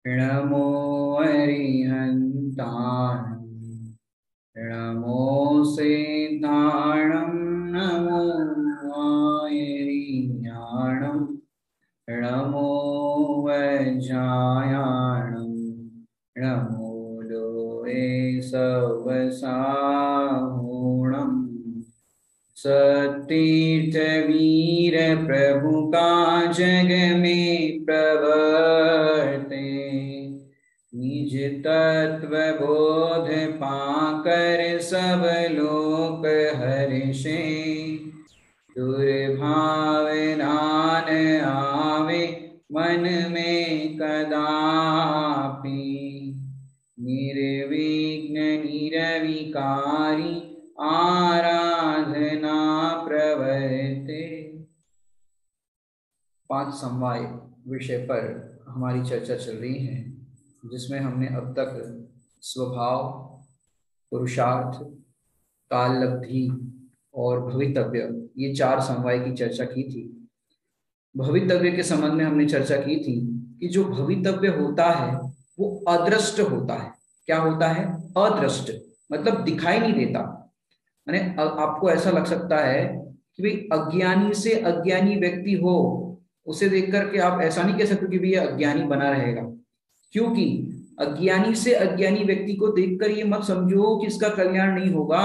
नमो अरिहन्ताणं नमो सिद्धाणं नमो आयरियाणं नमो वज्रायाणं नमो लोये सवसाहुणं सतीर्थ वीर प्रभु का जग में प्रवर्ते निज तत्व बोध पाकर सब लोक हर्षे दुर्भावनान आवे मन में कदापि निर्विघ्न निरविकारी आराधना प्रवर्ते। 5 समवाय विषय पर हमारी चर्चा चल रही है, जिसमें हमने अब तक स्वभाव, पुरुषार्थ, काल लब्धि और भवितव्य, ये 4 समवाय की चर्चा की थी। भवितव्य के संबंध में हमने चर्चा की थी कि जो भवितव्य होता है वो अदृष्ट होता है। क्या होता है? अदृष्ट, मतलब दिखाई नहीं देता। माने आपको ऐसा लग सकता है कि भाई अज्ञानी से अज्ञानी व्यक्ति हो, उसे देख करके आप ऐसा नहीं कह सकते कि भाई ये अज्ञानी बना रहेगा, क्योंकि अज्ञानी से अज्ञानी व्यक्ति को देखकर ये मत समझो कि इसका कल्याण नहीं होगा।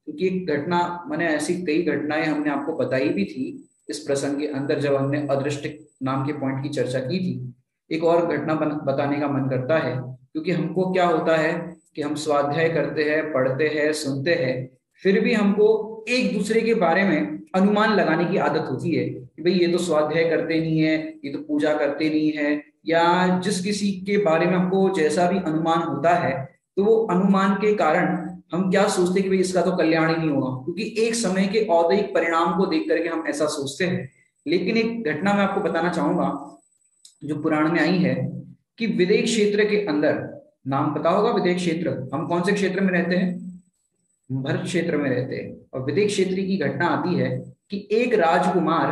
क्योंकि एक घटना, मैंने ऐसी कई घटनाएं हमने आपको बताई भी थी इस प्रसंग के अंदर, जब हमने अदृष्ट नाम के पॉइंट की चर्चा की थी। एक और घटना बताने का मन करता है, क्योंकि हमको क्या होता है कि हम स्वाध्याय करते हैं, पढ़ते हैं, सुनते हैं, फिर भी हमको एक दूसरे के बारे में अनुमान लगाने की आदत होती है कि भाई ये तो स्वाध्याय करते नहीं है, ये तो पूजा करते नहीं है, या जिस किसी के बारे में हमको जैसा भी अनुमान होता है, तो वो अनुमान के कारण हम क्या सोचते हैं कि भाई इसका तो कल्याण ही नहीं होगा, क्योंकि एक समय के औदैहिक परिणाम को देख करके हम ऐसा सोचते हैं। लेकिन एक घटना मैं आपको बताना चाहूंगा जो पुराण में आई है, कि विदेश क्षेत्र के अंदर, नाम पता होगा विदेश क्षेत्र, हम कौन से क्षेत्र में रहते हैं? भरत क्षेत्र में रहते हैं। और विदेश क्षेत्र की घटना आती है कि एक राजकुमार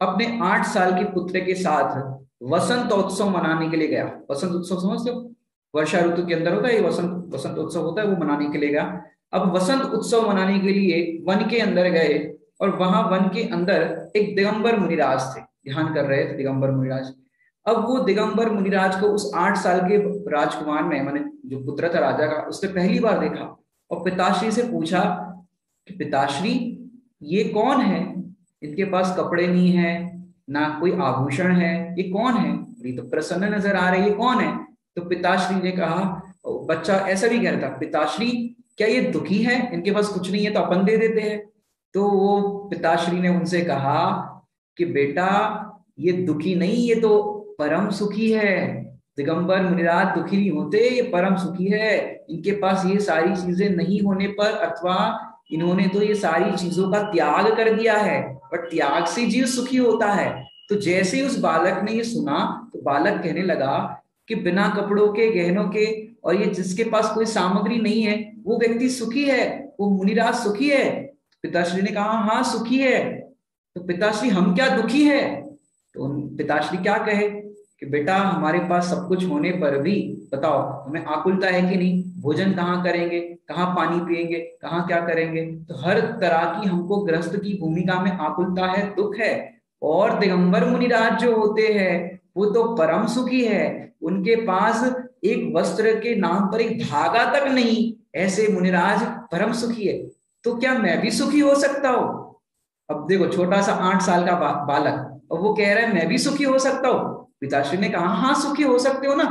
अपने 8 साल के पुत्र के साथ वसंतोत्सव मनाने के लिए गया। वसंत उत्सव समझते हो? वर्षा ऋतु के अंदर होता है ये वसंत उत्सव होता है, वो मनाने के लिए गया। अब वसंत उत्सव मनाने के लिए वन के अंदर गए, और वहां वन के अंदर एक दिगंबर मुनिराज थे, ध्यान कर रहे थे दिगंबर मुनिराज। अब वो दिगंबर मुनिराज को उस 8 साल के राजकुमार ने, माने जो पुत्र था राजा का, उसने पहली बार देखा और पिताश्री से पूछा कि पिताश्री ये कौन है? इनके पास कपड़े नहीं है, ना कोई आभूषण है, ये कौन है? ये तो प्रसन्न नजर आ रही है, कौन है? तो पिताश्री ने कहा, बच्चा ऐसा भी कह रहा था, पिताश्री क्या ये दुखी है? इनके पास कुछ नहीं है तो अपन दे देते हैं। तो वो पिताश्री ने उनसे कहा कि बेटा ये दुखी नहीं, ये तो परम सुखी है। दिगंबर मुनिराज दुखी नहीं होते, ये परम सुखी है। इनके पास ये सारी चीजें नहीं होने पर, अथवा इन्होंने तो ये सारी चीजों का त्याग कर दिया है, और त्याग से जीव सुखी होता है। तो जैसे उस बालक ने ये सुना, तो बालक कहने लगा कि बिना कपड़ों के, गहनों के, और ये जिसके पास कोई सामग्री नहीं है, वो व्यक्ति सुखी है, वो मुनिराज सुखी है। पिताश्री ने कहा हाँ सुखी है। तो पिताश्री हम क्या दुखी है? तो पिताश्री क्या कहे कि बेटा हमारे पास सब कुछ होने पर भी बताओ हमें आकुलता है कि नहीं? भोजन कहाँ करेंगे, कहाँ पानी पिएंगे, कहाँ क्या करेंगे? तो हर तरह की हमको गृहस्थ की भूमिका में आकुलता है, दुख है। और दिगंबर मुनिराज जो होते हैं वो तो परम सुखी है, उनके पास एक वस्त्र के नाम पर एक धागा तक नहीं, ऐसे मुनिराज परम सुखी है। तो क्या मैं भी सुखी हो सकता हूँ? अब देखो छोटा सा 8 साल का बालक, और वो कह रहा है मैं भी सुखी हो सकता हूँ। पिताश्री ने कहा हाँ सुखी हो सकते हो ना।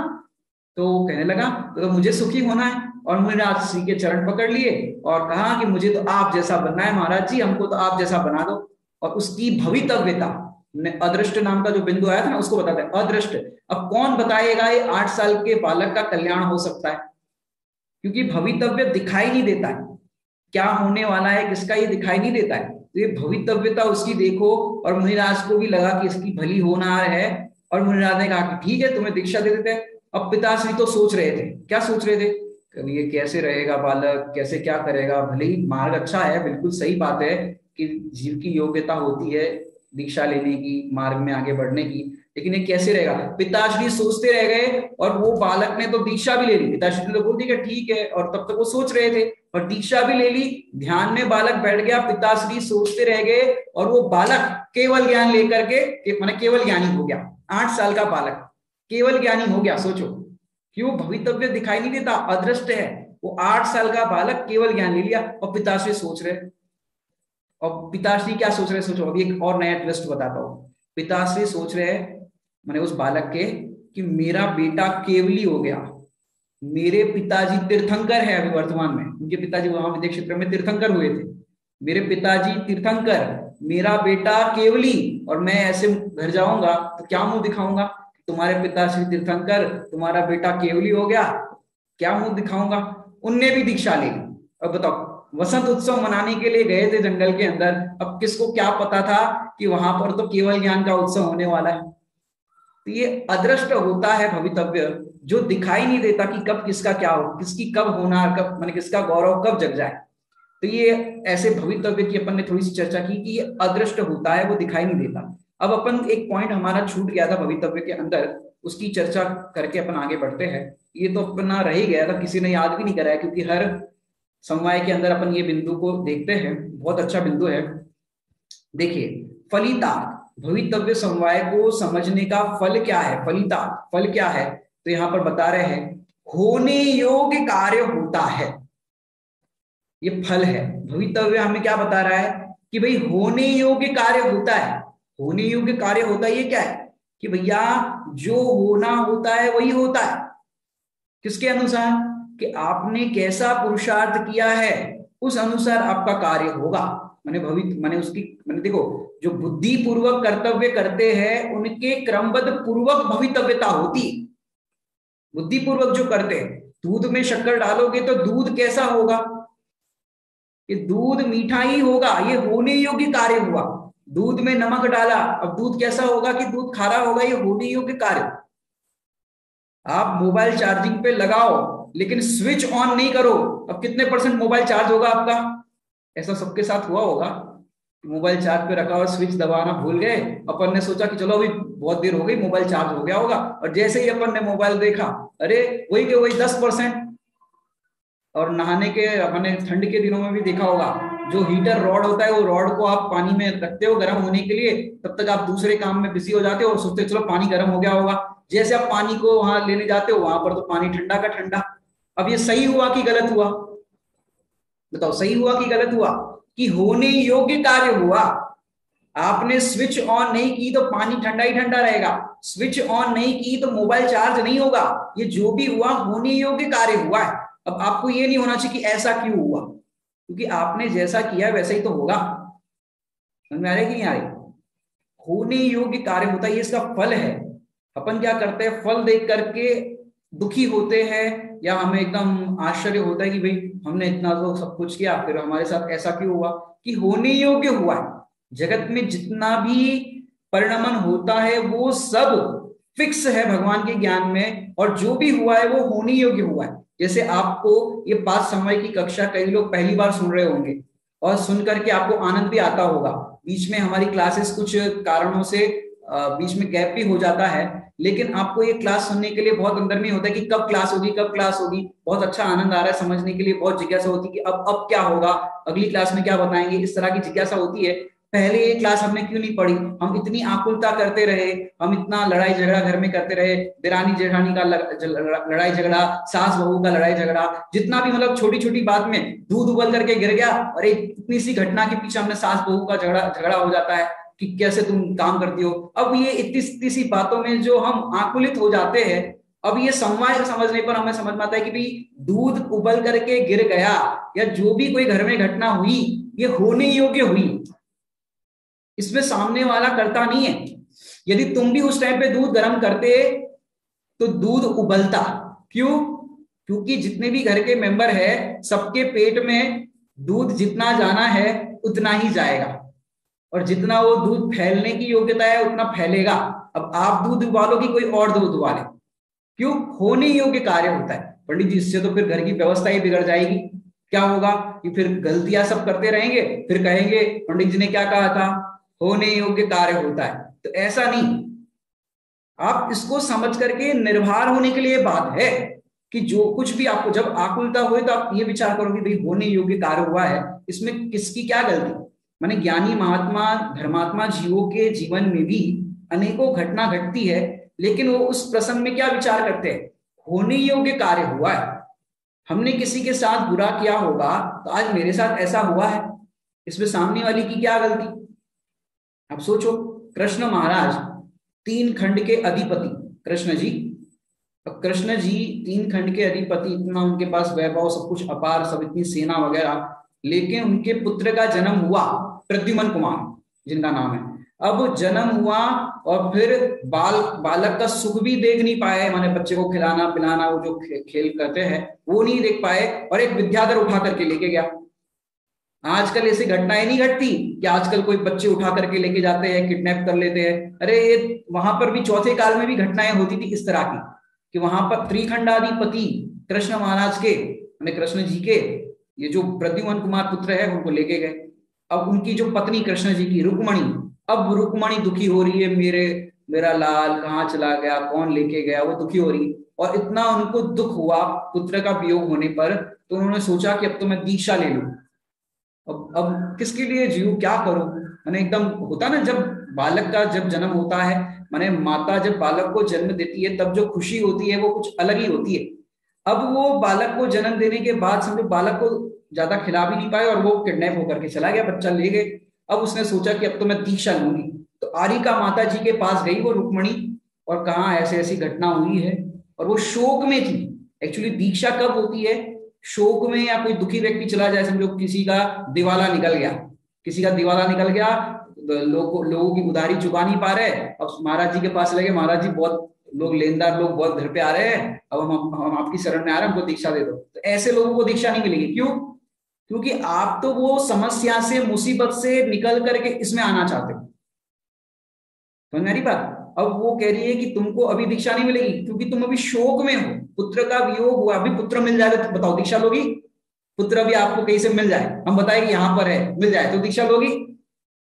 तो वो कहने लगा तो मुझे सुखी होना है, और मुनिराज श्री के चरण पकड़ लिए और कहा कि मुझे तो आप जैसा बनना है महाराज जी, हमको तो आप जैसा बना दो। और उसकी भवितव्यता, अदृष्ट नाम का जो बिंदु आया था ना, उसको बताते हैं अदृष्ट। अब कौन बताएगा ये 8 साल के बालक का कल्याण हो सकता है? क्योंकि भवितव्य दिखाई नहीं देता है, क्या होने वाला है किसका, ये दिखाई नहीं देता है। तो ये भवितव्यता उसकी देखो, और मुनिराज को भी लगा कि इसकी भली होनार है, और मुनिराज ने कहा कि ठीक है तुम्हें दीक्षा दे देते हैं। अब पिताश्री तो सोच रहे थे, क्या सोच रहे थे? कभी ये कैसे रहेगा बालक, कैसे क्या करेगा? भले ही मार्ग अच्छा है, बिल्कुल सही बात है कि जीव की योग्यता होती है दीक्षा लेने की, मार्ग में आगे बढ़ने की। लेकिन ये कैसे रहेगा? पिताश्री सोचते रह गए और वो बालक ने तो दीक्षा भी ले ली, पिताश्री ने तो बोल दिया ठीक है, और तब तक वो सोच रहे थे और दीक्षा भी ले ली। ध्यान में बालक बैठ गया, पिताश्री सोचते रह गए और वो बालक केवल ज्ञान लेकर के माने केवल ज्ञानी हो गया। 8 साल का बालक केवल ज्ञानी हो गया। सोचो, क्यों? भवितव्य दिखाई नहीं देता, अदृष्ट है। वो 8 साल का बालक केवल ज्ञान ले लिया और पिताश्री सोच रहे। और पिताश्री क्या सोच रहे? सोचो, अभी एक और नया ट्विस्ट बताता हूँ। पिताश्री सोच रहे मैंने उस बालक के कि मेरा बेटा केवली हो गया, मेरे पिताजी तीर्थंकर है अभी वर्तमान में, उनके पिताजी वहां विदेश क्षेत्र में तीर्थंकर हुए थे। मेरे पिताजी तीर्थंकर, मेरा बेटा केवली, और मैं ऐसे घर जाऊंगा तो क्या मुंह दिखाऊंगा? तुम्हारे पिताश्री तीर्थंकर, तुम्हारा बेटा केवली हो गया, क्या मुंह दिखाऊंगा? उनने भी दीक्षा ली। अब बताओ, वसंत उत्सव मनाने के लिए गए थे जंगल के अंदर, अब किसको क्या पता था कि वहां पर तो केवल ज्ञान का उत्सव होने वाला है? तो ये अदृष्ट होता है भवितव्य, जो दिखाई नहीं देता कि कब किसका क्या हो, किसकी कब होना, कब माने किसका गौरव कब जग जाए। तो ये ऐसे भवितव्य की अपन ने थोड़ी सी चर्चा की कि ये अदृष्ट होता है, वो दिखाई नहीं देता। अब अपन एक पॉइंट हमारा छूट गया था भवितव्य के अंदर, उसकी चर्चा करके अपन आगे बढ़ते हैं। ये तो अपना रह ही गया था, किसी ने याद भी नहीं कराया, क्योंकि हर समवाय के अंदर अपन ये बिंदु को देखते हैं, बहुत अच्छा बिंदु है। देखिए, फलितार्थ, भवितव्य समवाय को समझने का फल क्या है? फलितार्थ फल क्या है? तो यहां पर बता रहे हैं, होने योग्य कार्य होता है, ये फल है। भवितव्य हमें क्या बता रहा है कि भाई होने योग्य कार्य होता है। होने योग्य कार्य होता है, ये क्या है कि भैया जो होना होता है वही होता है। किसके अनुसार? कि आपने कैसा पुरुषार्थ किया है उस अनुसार आपका कार्य होगा। मैंने मैंने उसकी मैंने देखो, जो बुद्धि पूर्वक कर्तव्य करते हैं उनके क्रमबद्ध पूर्वक भवितव्यता होती है। बुद्धि पूर्वक जो करते हैं, दूध में शक्कर डालोगे तो दूध कैसा होगा? ये दूध मीठा ही होगा, ये होने योग्य कार्य हुआ। दूध में नमक डाला, अब दूध कैसा होगा? कि दूध खारा होगा, ये होने योग्य कार्य। आप मोबाइल चार्जिंग पे लगाओ लेकिन स्विच ऑन नहीं करो, अब कितने परसेंट मोबाइल चार्ज होगा आपका? ऐसा सबके साथ हुआ होगा, मोबाइल चार्ज पे रखा और स्विच दबाना भूल गए, अपन ने सोचा कि चलो अभी बहुत देर हो गई, मोबाइल चार्ज हो गया होगा, और जैसे ही अपन ने मोबाइल देखा, अरे वही के वही 10%। और नहाने के अपने ठंड के दिनों में भी देखा होगा, जो हीटर रॉड होता है वो रॉड को आप पानी में रखते हो गर्म होने के लिए, तब तक आप दूसरे काम में बिजी हो जाते हो और सोचते हो चलो पानी गर्म हो गया होगा। जैसे आप पानी को वहां लेने जाते हो, वहां पर तो पानी ठंडा का ठंडा। अब ये सही हुआ कि गलत हुआ? बताओ, सही हुआ कि गलत हुआ? कि होने योग्य कार्य हुआ। आपने स्विच ऑन नहीं की तो पानी ठंडा ही ठंडा रहेगा, स्विच ऑन नहीं की तो मोबाइल चार्ज नहीं होगा। ये जो भी हुआ होने योग्य कार्य हुआ है। अब आपको ये नहीं होना चाहिए कि ऐसा क्यों हुआ, क्योंकि आपने जैसा किया वैसा ही तो होगा। समझ में आ रही कि नहीं आ रही? होने योग्य कार्य होता है, ये इसका फल है। अपन क्या करते हैं, फल देख करके दुखी होते हैं, या हमें एकदम आश्चर्य होता है कि भाई हमने इतना तो सब कुछ किया फिर हमारे साथ ऐसा क्यों हुआ? कि होने योग्य हुआ है। जगत में जितना भी परिणमन होता है वो सब फिक्स है भगवान के ज्ञान में, और जो भी हुआ है वो होने योग्य हुआ है। जैसे आपको ये 5 समय की कक्षा कई लोग पहली बार सुन रहे होंगे और सुन करके आपको आनंद भी आता होगा। बीच में हमारी क्लासेस कुछ कारणों से बीच में गैप भी हो जाता है, लेकिन आपको ये क्लास सुनने के लिए बहुत अंदर में होता है कि कब क्लास होगी, कब क्लास होगी। बहुत अच्छा आनंद आ रहा है समझने के लिए, बहुत जिज्ञासा होती है कि अब क्या होगा, अगली क्लास में क्या बताएंगे, इस तरह की जिज्ञासा होती है। पहले ये क्लास हमने क्यों नहीं पढ़ी, हम इतनी आकुलता करते रहे, हम इतना लड़ाई झगड़ा घर में करते रहे, देरानी जेठानी का लड़ाई झगड़ा, सास बहू का लड़ाई झगड़ा, जितना भी मतलब छोटी छोटी बात में दूध उबल करके गिर गया, और एक इतनी सी घटना के पीछे हमने सास बहू का झगड़ा हो जाता है कि कैसे तुम काम करती हो। अब ये इतनी सी बातों में जो हम आकुलित हो जाते हैं, अब ये समवाय समझने पर हमें समझ में आता है कि भाई दूध उबल करके गिर गया, या जो भी कोई घर में घटना हुई ये होने योग्य हुई, इसमें सामने वाला करता नहीं है। यदि तुम भी उस टाइम पे दूध गर्म करते तो दूध उबलता। क्यों? क्योंकि जितने भी घर के मेंबर है सबके पेट में दूध जितना जाना है उतना ही जाएगा, और जितना वो दूध फैलने की योग्यता है उतना फैलेगा। अब आप दूध उबालो कि कोई और दूध उबाले, क्यों? होने योग्य कार्य होता है। पंडित जी, इससे तो फिर घर की व्यवस्था ही बिगड़ जाएगी। क्या होगा कि फिर गलतियां सब करते रहेंगे, फिर कहेंगे पंडित जी ने क्या कहा था, होने योग्य कार्य होता है। तो ऐसा नहीं, आप इसको समझ करके निर्भर होने के लिए बात है कि जो कुछ भी आपको जब आकुलता हुई तो आप ये विचार करोगे भाई होने योग्य कार्य हुआ है, इसमें किसकी क्या गलती। माने ज्ञानी महात्मा धर्मात्मा जीवों के जीवन में भी अनेकों घटना घटती है, लेकिन वो उस प्रसंग में क्या विचार करते हैं, होने योग्य कार्य हुआ है। हमने किसी के साथ बुरा किया होगा तो आज मेरे साथ ऐसा हुआ है, इसमें सामने वाली की क्या गलती। अब सोचो, कृष्ण महाराज 3 खंड के अधिपति, कृष्ण जी, कृष्ण जी 3 खंड के अधिपति, इतना उनके पास वैभव सब कुछ अपार, सब इतनी सेना वगैरह, लेकिन उनके पुत्र का जन्म हुआ प्रद्युम्न कुमार जिनका नाम है। अब जन्म हुआ और फिर बालक का सुख भी देख नहीं पाए, माने बच्चे को खिलाना पिलाना, वो जो खेल करते हैं वो नहीं देख पाए, और एक विद्याधर उठा करके लेके गया। आजकल ऐसी घटनाएं नहीं घटती कि आजकल कोई बच्चे उठा करके लेके जाते हैं, किडनैप कर लेते हैं। अरे ये वहां पर भी चौथे काल में भी घटनाएं होती थी इस तरह की, कि वहां पर त्रिखंडाधिपति कृष्ण महाराज के, कृष्ण जी के ये जो प्रद्युम्न कुमार पुत्र है उनको लेके गए। अब उनकी जो पत्नी कृष्ण जी की रुक्मणी, अब रुक्मणी दुखी हो रही है, मेरा लाल कहाँ चला गया, कौन लेके गया, वो दुखी हो रही। और इतना उनको दुख हुआ पुत्र का वियोग होने पर, तो उन्होंने सोचा कि अब तो मैं दीक्षा ले लूं। अब किसके लिए जीव, क्या करूं। मैंने एकदम होता ना, जब बालक का जब जन्म होता है, माने माता जब बालक को जन्म देती है तब जो खुशी होती है वो कुछ अलग ही होती है। अब वो बालक को जन्म देने के बाद समझो बालक को ज्यादा खिला भी नहीं पाए और वो किडनैप होकर के चला गया, बच्चा ले गए। अब उसने सोचा कि अब तो मैं दीक्षा लूंगी, तो आरिका माता जी के पास गई वो रुक्मणी, और कहा ऐसी ऐसी घटना हुई है, और वो शोक में थी। एक्चुअली दीक्षा कब होती है, शोक में, या कोई दुखी व्यक्ति चला जाए, समझो किसी का दिवाला निकल गया, किसी का दिवाला निकल गया, लोगों की उधारी चुका नहीं पा रहे, अब महाराज जी के पास लगे, महाराज जी बहुत लोग लेनदार लोग बहुत घर पे आ रहे हैं, अब हम आपकी शरण में आ रहे हैं, हमको दीक्षा दे दो। तो ऐसे लोगों को दीक्षा नहीं मिलेगी। क्यों? क्योंकि आप तो वो समस्या से मुसीबत से निकल करके इसमें आना चाहते हो। समझ मेरी बात। अब वो कह रही है कि तुमको अभी दीक्षा नहीं मिलेगी क्योंकि तुम अभी शोक में हो, पुत्र का वियोग हुआ, अभी पुत्र मिल जाए तो बताओ दीक्षा लोगी? पुत्र अभी आपको कहीं से मिल जाए, हम बताए कि यहाँ पर है, मिल जाए तो दीक्षा लोगी?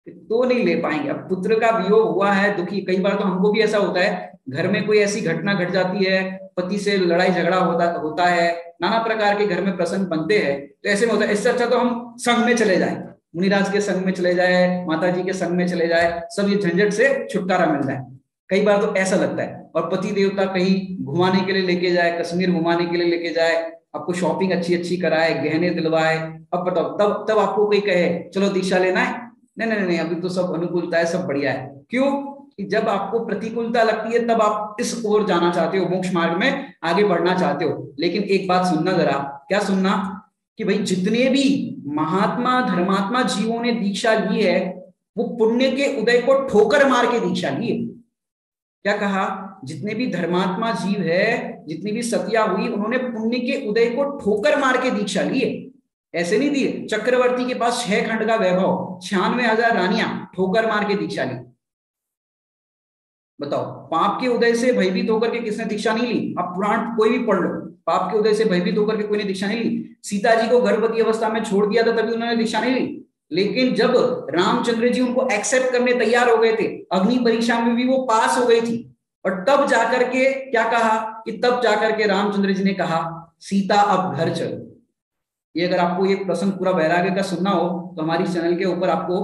तो नहीं ले पाएंगे। अब पुत्र का वियोग हुआ है, दुखी, कई बार तो हमको भी ऐसा होता है, घर में कोई ऐसी घटना घट जाती है, पति से लड़ाई झगड़ा होता है, नाना प्रकार के घर में प्रसंग बनते हैं, तो ऐसे में होता है, इससे अच्छा तो हम संघ में चले जाए, मुनिराज के संग में चले जाए, माता जी के संग में चले जाए, सब ये झंझट से छुटकारा मिल जाए। कई बार तो ऐसा लगता है। और पति देवता कहीं घुमाने के लिए लेके जाए, कश्मीर घुमाने के लिए लेके जाए, आपको शॉपिंग अच्छी अच्छी कराए, गहने दिलवाए, अब बताओ तब आपको कोई कहे चलो दीक्षा लेना है, नहीं, अभी तो सब अनुकूलता है, सब बढ़िया है। क्यों? कि जब आपको प्रतिकूलता लगती है तब आप इस ओर जाना चाहते हो, मोक्ष मार्ग में आगे बढ़ना चाहते हो। लेकिन एक बात सुनना जरा, क्या सुनना, कि भाई जितने भी महात्मा धर्मात्मा जीवों ने दीक्षा ली है वो पुण्य के उदय को ठोकर मार के दीक्षा ली है। क्या कहा? जितने भी धर्मात्मा जीव है, जितनी भी सतिया हुई, उन्होंने पुण्य के उदय को ठोकर मार के दीक्षा ली है। ऐसे नहीं दिए। चक्रवर्ती के पास 6 खंड का वैभव, 96,000 रानियां, ठोकर मार के दीक्षा ली। बताओ, पाप के उदय से भयभीत होकर के किसने दीक्षा नहीं ली? आप पुराण कोई भी पढ़ लो, पाप के उदय से भयभीत होकर के कोई ने दीक्षा नहीं ली। सीता जी को गर्भवती अवस्था में छोड़ दिया था तभी उन्होंने दीक्षा नहीं ली। लेकिन जब रामचंद्र जी उनको एक्सेप्ट करने तैयार हो गए थे, अग्नि परीक्षा में भी वो पास हो गई थी, और तब जाकर के क्या कहा, कि तब जाकर के रामचंद्र जी ने कहा सीता अब घर चलो। ये अगर आपको ये प्रसंग पूरा वैराग्य का सुनना हो तो हमारी चैनल के ऊपर आपको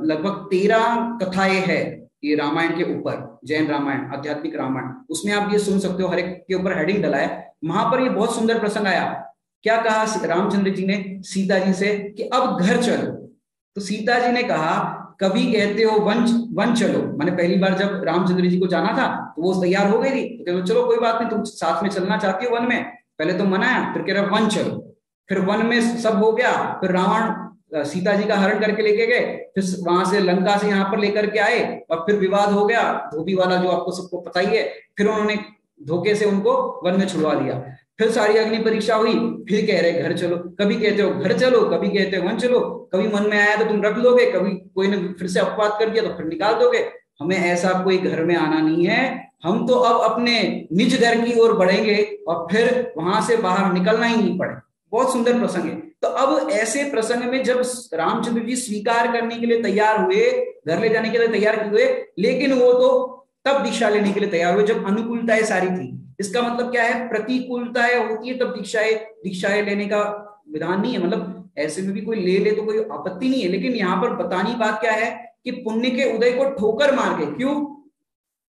लगभग 13 कथाएं है ये रामायण के ऊपर, जैन रामायण, आध्यात्मिक रामायण, उसमें आप ये सुन सकते हो। हर एक के ऊपर हेडिंग डला है, वहां पर ये बहुत सुंदर प्रसंग आया। क्या कहा रामचंद्र जी ने सीता जी से कि अब घर चलो, तो सीता जी ने कहा कभी कहते हो वन चलो। मैंने पहली बार जब रामचंद्र जी को जाना था तो वो तैयार हो गई थी, तो चलो कोई बात नहीं, तुम साथ में चलना चाहती हो वन में, पहले तो मनाया, फिर कह रहा वन चलो। फिर वन में सब हो गया, फिर रावण सीता जी का हरण करके लेके गए, फिर वहां से लंका से यहाँ पर लेकर के आए, और फिर विवाद हो गया, धोबी वाला जो आपको सबको पता ही है, फिर उन्होंने धोखे से उनको वन में छुड़वा दिया। फिर सारी अग्नि परीक्षा हुई, फिर कह रहे घर चलो, कभी कहते हो घर चलो, कभी कहते हो वन चलो, कभी मन में आया तो तुम रख लोगे, कभी कोई ने फिर से अपवाद कर दिया तो फिर निकाल दोगे। हमें ऐसा कोई घर में आना नहीं है, हम तो अब अपने निज घर की ओर बढ़ेंगे और फिर वहां से बाहर निकलना ही नहीं पड़े। बहुत सुंदर प्रसंग है। तो अब ऐसे प्रसंग में जब रामचंद्र जी स्वीकार करने के लिए तैयार हुए, घर ले जाने के लिए तैयार हुए, लेकिन वो तो तब दीक्षा लेने के लिए तैयार हुए जब अनुकूलताएं सारी थी। इसका मतलब क्या है, प्रतिकूलताएं होती है तब दीक्षाएं लेने का विधान नहीं है। मतलब ऐसे में भी कोई ले ले तो कोई आपत्ति नहीं है, लेकिन यहाँ पर बतानी बात क्या है कि पुण्य के उदय को ठोकर मार के, क्यों,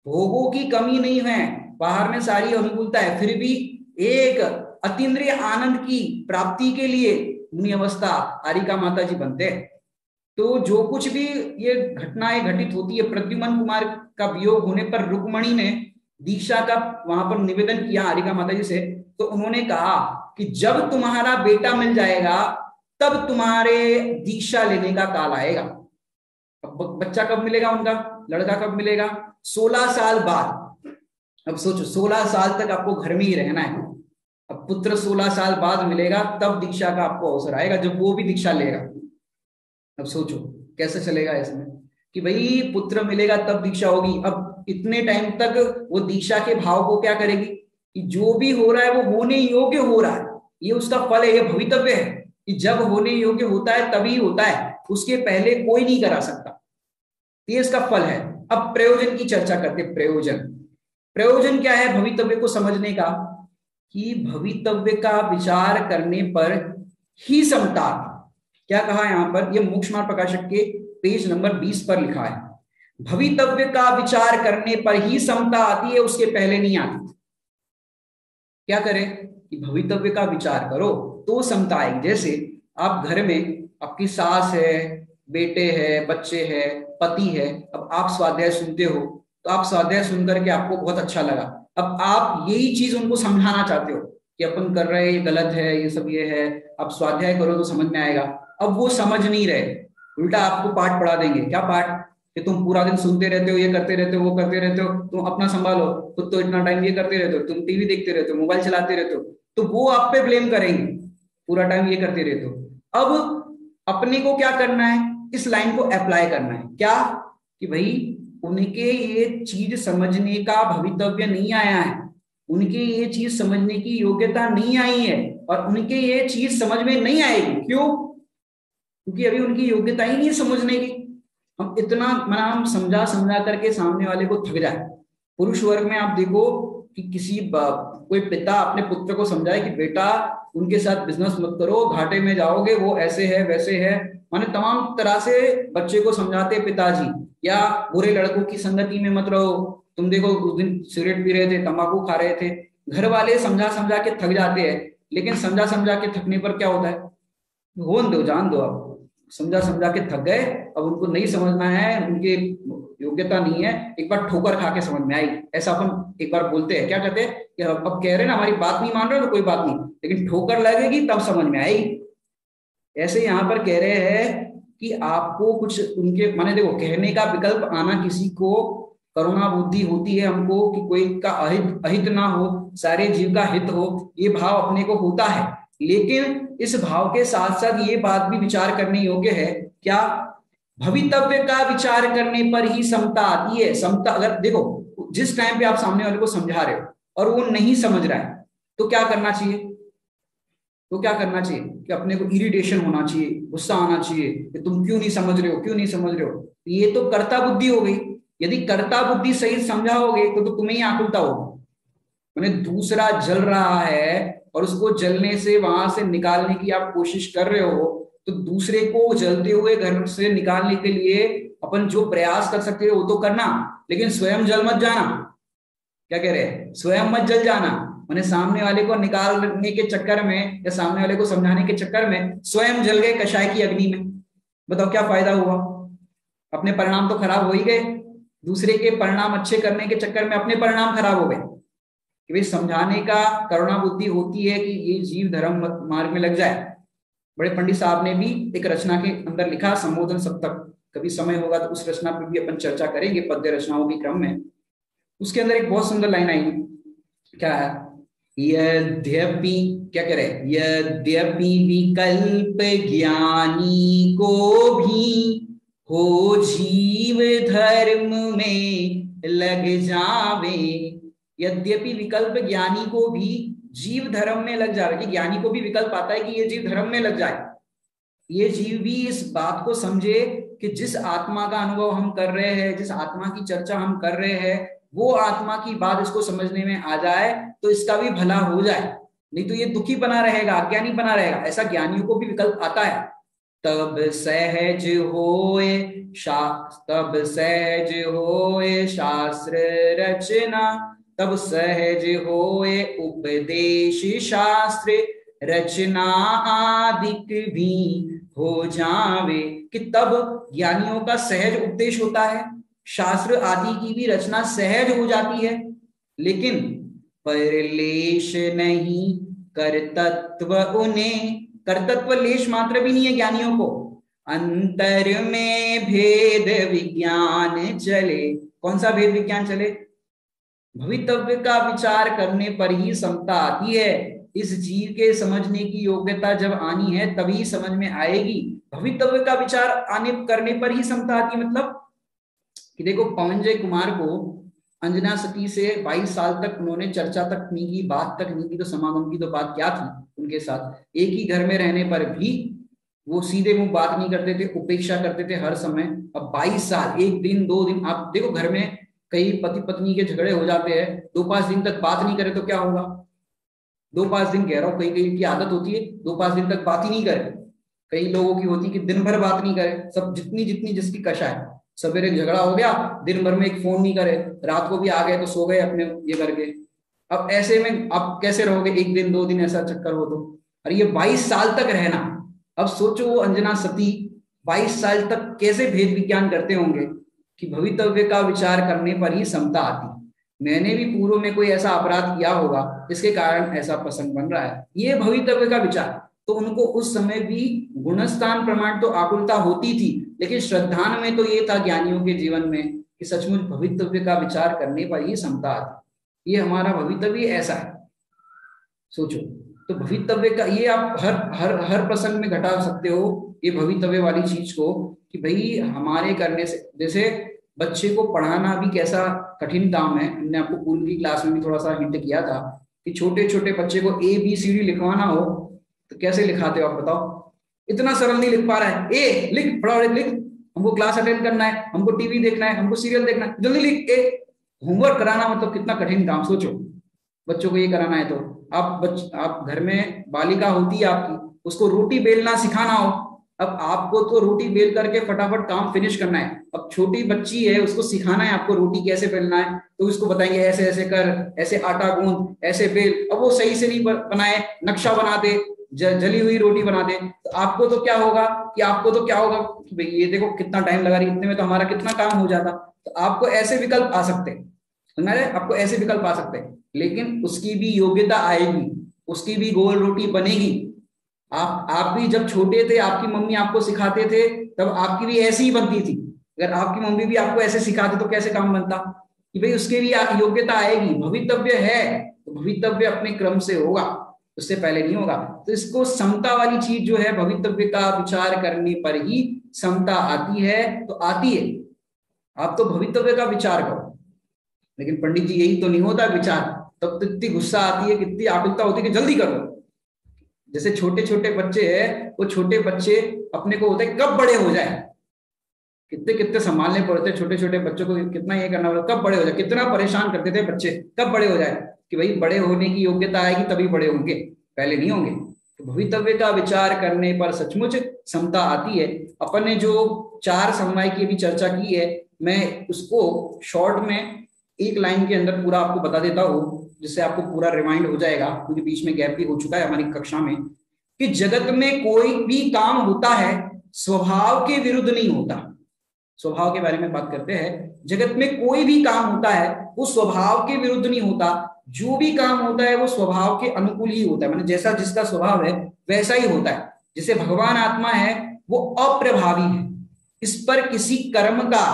भोगों की कमी नहीं है, बाहर में सारी अनुकूलता है, फिर भी एक अतीन्द्रिय आनंद की प्राप्ति के लिए मुनि अवस्था आरिका माता जी बनते हैं। तो जो कुछ भी ये घटनाएं घटित होती है, प्रद्युमन कुमार का वियोग होने पर रुक्मणी ने दीक्षा का वहां पर निवेदन किया आरिका माता जी से, तो उन्होंने कहा कि जब तुम्हारा बेटा मिल जाएगा तब तुम्हारे दीक्षा लेने का काल आएगा। अब बच्चा कब मिलेगा उनका, लड़का कब मिलेगा, 16 साल बाद। अब सोचो 16 साल तक आपको घर में ही रहना है, अब पुत्र 16 साल बाद मिलेगा, तब दीक्षा का आपको अवसर आएगा जब वो भी दीक्षा लेगा। अब सोचो कैसे चलेगा इसमें कि भाई पुत्र मिलेगा तब दीक्षा होगी। अब इतने टाइम तक वो दीक्षा के भाव को क्या करेगी कि जो भी हो रहा है वो होने योग्य हो रहा है, ये उसका फल है, ये भवितव्य है कि जब होने योग्य होता है तभी होता है, उसके पहले कोई नहीं करा सकता, ये इसका फल है। अब प्रयोजन की चर्चा करते। प्रयोजन क्या है भवितव्य को समझने का, कि भवितव्य का विचार करने पर ही समता, क्या कहा यहां पर, ये मोक्षमार्ग प्रकाशक के पेज नंबर 20 पर लिखा है, भवितव्य का विचार करने पर ही समता आती है, उसके पहले नहीं आती। क्या करें कि भवितव्य का विचार करो तो समता आएगी। जैसे आप घर में आपकी सास है, बेटे है, बच्चे है, पति है, अब आप स्वाध्याय सुनते हो, तो आप स्वाध्याय सुनकर के आपको बहुत अच्छा लगा, अब आप यही चीज उनको समझाना चाहते हो कि अपन कर रहे हैं ये गलत है, ये सब ये है, अब स्वाध्याय करो तो समझ में आएगा। अब वो समझ नहीं रहे, उल्टा आपको पाठ पढ़ा देंगे। क्या पाठ, कि तुम पूरा दिन सुनते रहते हो, ये करते रहते हो, वो करते रहते हो, तुम अपना संभालो, खुद तो इतना टाइम ये करते रहते हो, तुम टीवी देखते रहते हो, मोबाइल चलाते रहते हो, तो वो आप पे ब्लेम करेंगे, पूरा टाइम ये करते रहते हो। अब अपने को क्या करना है, इस लाइन को अप्लाई करना है, क्या कि भाई उनके ये चीज समझने का भवितव्य नहीं आया है, उनके ये चीज समझने की योग्यता नहीं आई है, और उनके ये चीज समझ में नहीं आएगी। क्यों, क्योंकि अभी उनकी योग्यता ही नहीं समझने की। हम इतना हम समझा समझा करके सामने वाले को थक जाए। पुरुष वर्ग में आप देखो कि किसी कोई पिता अपने पुत्र को समझाए कि बेटा उनके साथ बिजनेस मत करो, घाटे में जाओगे, वो ऐसे है वैसे है, माने तमाम तरह से बच्चे को समझाते पिताजी, या बुरे लड़कों की संगति में मत रहो, तुम देखो उस दिन सिगरेट पी रहे थे, तंबाकू खा रहे थे। घर वाले समझा समझा के थक जाते हैं, लेकिन समझा समझा के थकने पर क्या होता है, होन दो, जान दो, आप समझा समझा के थक गए, अब उनको नहीं समझना है, उनकी योग्यता नहीं है, एक बार ठोकर खा के समझ में आई, ऐसा अपन एक बार बोलते हैं। क्या कहते हैं कि अब कह रहे हैं ना हमारी बात नहीं मान रहे तो कोई बात नहीं, लेकिन ठोकर लगेगी तब समझ में आएगी। ऐसे यहाँ पर कह रहे हैं कि आपको कुछ उनके माने, देखो कहने का विकल्प आना, किसी को करुणा बुद्धि होती है हमको कि कोई का अहित ना हो, सारे जीव का हित हो, ये भाव अपने को होता है, लेकिन इस भाव के साथ साथ ये बात भी विचार करने योग्य है, क्या, भवितव्य का विचार करने पर ही समता आती है। समता, अगर देखो जिस टाइम पे आप सामने वाले को समझा रहे हो और वो नहीं समझ रहा है, तो क्या करना चाहिए, तो क्या करना चाहिए कि अपने को इरिटेशन होना चाहिए, गुस्सा आना चाहिए कि तुम क्यों नहीं समझ रहे हो, क्यों नहीं समझ रहे हो। ये तो कर्ता बुद्धि हो गई। यदि कर्ता बुद्धि सही समझाओगे तो तुम्हें ही आकुलता होगी। मैंने दूसरा जल रहा है और उसको जलने से वहां से निकालने की आप कोशिश कर रहे हो, तो दूसरे को जलते हुए घर से निकालने के लिए अपन जो प्रयास कर सकते हो वो तो करना, लेकिन स्वयं जल मत जाना। क्या कह रहे हैं, स्वयं मत जल जाना, मैंने सामने वाले को निकालने के चक्कर में या सामने वाले को समझाने के चक्कर में स्वयं जल गए कषाय की अग्नि में। बताओ क्या फायदा हुआ, अपने परिणाम तो खराब हो ही गए, दूसरे के परिणाम अच्छे करने के चक्कर में अपने परिणाम खराब हो गए। कि भाई समझाने का करुणा बुद्धि होती है कि ये जीव धर्म मार्ग में लग जाए। बड़े पंडित साहब ने भी एक रचना के अंदर लिखा संबोधन सप्तक, कभी समय होगा तो उस रचना पर भी अपन चर्चा करेंगे पद्य रचनाओं के क्रम में। उसके अंदर एक बहुत सुंदर लाइन आई, क्या है, यद्यपि, क्या कह रहे, यद्यपि विकल्प ज्ञानी को भी हो जीव धर्म में लग जावे, यद्यपि विकल्प ज्ञानी को भी जीव धर्म में लग जा रहा है, कि ज्ञानी को भी विकल्प आता है कि ये जीव धर्म में लग जाए। ये जीव भी इस बात को समझे कि जिस आत्मा का अनुभव हम कर रहे हैं, जिस आत्मा की चर्चा हम कर रहे हैं, वो आत्मा की बात इसको समझने में आ जाए तो इसका भी भला हो जाए, नहीं तो ये दुखी बना रहेगा, अज्ञानी बना रहेगा। ऐसा ज्ञानियों को भी विकल्प आता है। तब सहज होए तब सहज होए शास्त्र रचना, तब सहज होए उपदेश शास्त्र रचना आदिक भी हो जावे, कि तब ज्ञानियों का सहज उपदेश होता है, शास्त्र आदि की भी रचना सहज हो जाती है। लेकिन परलेश नहीं कर्तत्व उन्हें, कर्तत्व लेश मात्र भी नहीं है ज्ञानियों को। अंतर में भेद विज्ञान चले। कौन सा भेद विज्ञान चले? भवितव्य का विचार करने पर ही समता आती है। इस जीव के समझने की योग्यता जब आनी है तभी समझ में आएगी। भवितव्य का विचार आने करने पर ही समता आती है। मतलब कि देखो, पवन जय कुमार को अंजना सती से 22 साल तक उन्होंने चर्चा तक नहीं की, बात तक नहीं की, तो समागम की तो बात क्या थी उनके साथ। एक ही घर में रहने पर भी वो सीधे मुंह बात नहीं करते थे, उपेक्षा करते थे हर समय। अब 22 साल, एक दिन 2 दिन, आप देखो घर में कई पति पत्नी के झगड़े हो जाते हैं, 2-5 दिन तक बात नहीं करे तो क्या होगा? 2-5 दिन कह रहा हूं, कई कई की आदत होती है 2-5 दिन तक बात ही नहीं करे। कई लोगों की होती है कि दिन भर बात नहीं करे, सब जितनी जितनी जिसकी कशा है। सवेरे झगड़ा हो गया, दिन भर में एक फोन नहीं करे, रात को भी आ गए तो सो गए अपने ये करके। अब ऐसे में आप कैसे रहोगे? एक दिन 2 दिन ऐसा चक्कर हो तो, अरे ये 22 साल तक रहना। अब सोचो वो अंजना सती 22 साल तक कैसे भेद विज्ञान करते होंगे कि भवितव्य का विचार करने पर ही समता आती। मैंने भी पूर्व में कोई ऐसा अपराध किया होगा, इसके कारण ऐसा प्रसंग बन रहा है, ये भवितव्य का विचार। तो उनको उस समय भी गुणस्थान प्रमाण तो आकुलता होती थी, लेकिन श्रद्धान में तो ये था ज्ञानियों के जीवन में कि सचमुच भवितव्य का विचार करने पर ही समता आती। ये हमारा भवितव्य ऐसा है, सोचो। तो भवितव्य का ये आप हर हर हर प्रसंग में घटा सकते हो, ये भवितव्य वाली चीज को, कि भाई हमारे करने से, जैसे बच्चे को पढ़ाना भी कैसा कठिन काम है। हमने आपको पूर्व की क्लास में भी थोड़ा सा हिंट किया था कि छोटे छोटे बच्चे को ABCD लिखवाना हो तो कैसे लिखाते हो आप बताओ? इतना सरल नहीं लिख पा रहा है, ए लिख, फटाफट लिख, हमको क्लास अटेंड करना है, हमको टीवी देखना है, हमको सीरियल देखना है, जल्दी लिख। ए होमवर्क कराना मतलब कितना कठिन काम, सोचो। बच्चों को ये कराना है तो आप घर में बालिका होती है आपकी, उसको रोटी बेलना सिखाना हो, अब आपको तो रोटी बेल करके फटाफट काम फिनिश करना है। अब छोटी बच्ची है, उसको सिखाना है आपको रोटी कैसे बेलना है, तो उसको बताएंगे ऐसे ऐसे कर, ऐसे आटा गूंद, ऐसे बेल। अब वो सही से नहीं बनाए, नक्शा बना दे, जली हुई रोटी बना दे, तो आपको तो क्या होगा कि भाई ये देखो कितना टाइम लगा रही, इतने में तो हमारा कितना काम हो जाता। तो आपको ऐसे विकल्प आ सकते हैं, आपको ऐसे विकल्प आ सकते हैं, लेकिन उसकी भी योग्यता आएगी, उसकी भी गोल रोटी बनेगी। आप भी जब छोटे थे, आपकी मम्मी आपको सिखाते थे, तब आपकी भी ऐसी ही बनती थी। अगर आपकी मम्मी भी आपको ऐसे सिखाते तो कैसे काम बनता? कि भाई उसके भी योग्यता आएगी। भवितव्य है तो भवितव्य अपने क्रम से होगा, उससे पहले नहीं होगा। तो इसको समता वाली चीज जो है, भवितव्य का विचार करने पर ही समता आती है, तो आती है। आप तो भवितव्य का विचार करो, लेकिन पंडित जी यही तो नहीं होता विचार, तब तो इतनी गुस्सा आती है, कितनी आकुलता होती है कि जल्दी करो। जैसे छोटे छोटे बच्चे हैं, वो छोटे बच्चे अपने को होता है कब बड़े हो जाए, कितने कितने संभालने पड़ते हैं छोटे छोटे बच्चों को, कितना ये करना पड़ता, कब बड़े हो जाए, कितना परेशान करते थे बच्चे, कब बड़े हो जाए, कि भाई बड़े होने की योग्यता आएगी तभी बड़े होंगे, पहले नहीं होंगे। तो भवितव्य का विचार करने पर सचमुच समता आती है। अपन ने जो 4 समवाय की भी चर्चा की है, मैं उसको शॉर्ट में एक लाइन के अंदर पूरा आपको बता देता हूँ, जिससे आपको पूरा रिमाइंड हो जाएगा, क्योंकि बीच में गैप भी हो चुका है हमारी कक्षा में। कि जगत में कोई भी काम होता है स्वभाव के विरुद्ध नहीं होता। स्वभाव के बारे में बात करते हैं, जगत में कोई भी काम होता है वो स्वभाव के विरुद्ध नहीं होता। जो भी काम होता है वो स्वभाव के अनुकूल ही होता है, मतलब जैसा जिसका स्वभाव है वैसा ही होता है। जैसे भगवान आत्मा है वो अप्रभावी है, इस पर किसी कर्म का,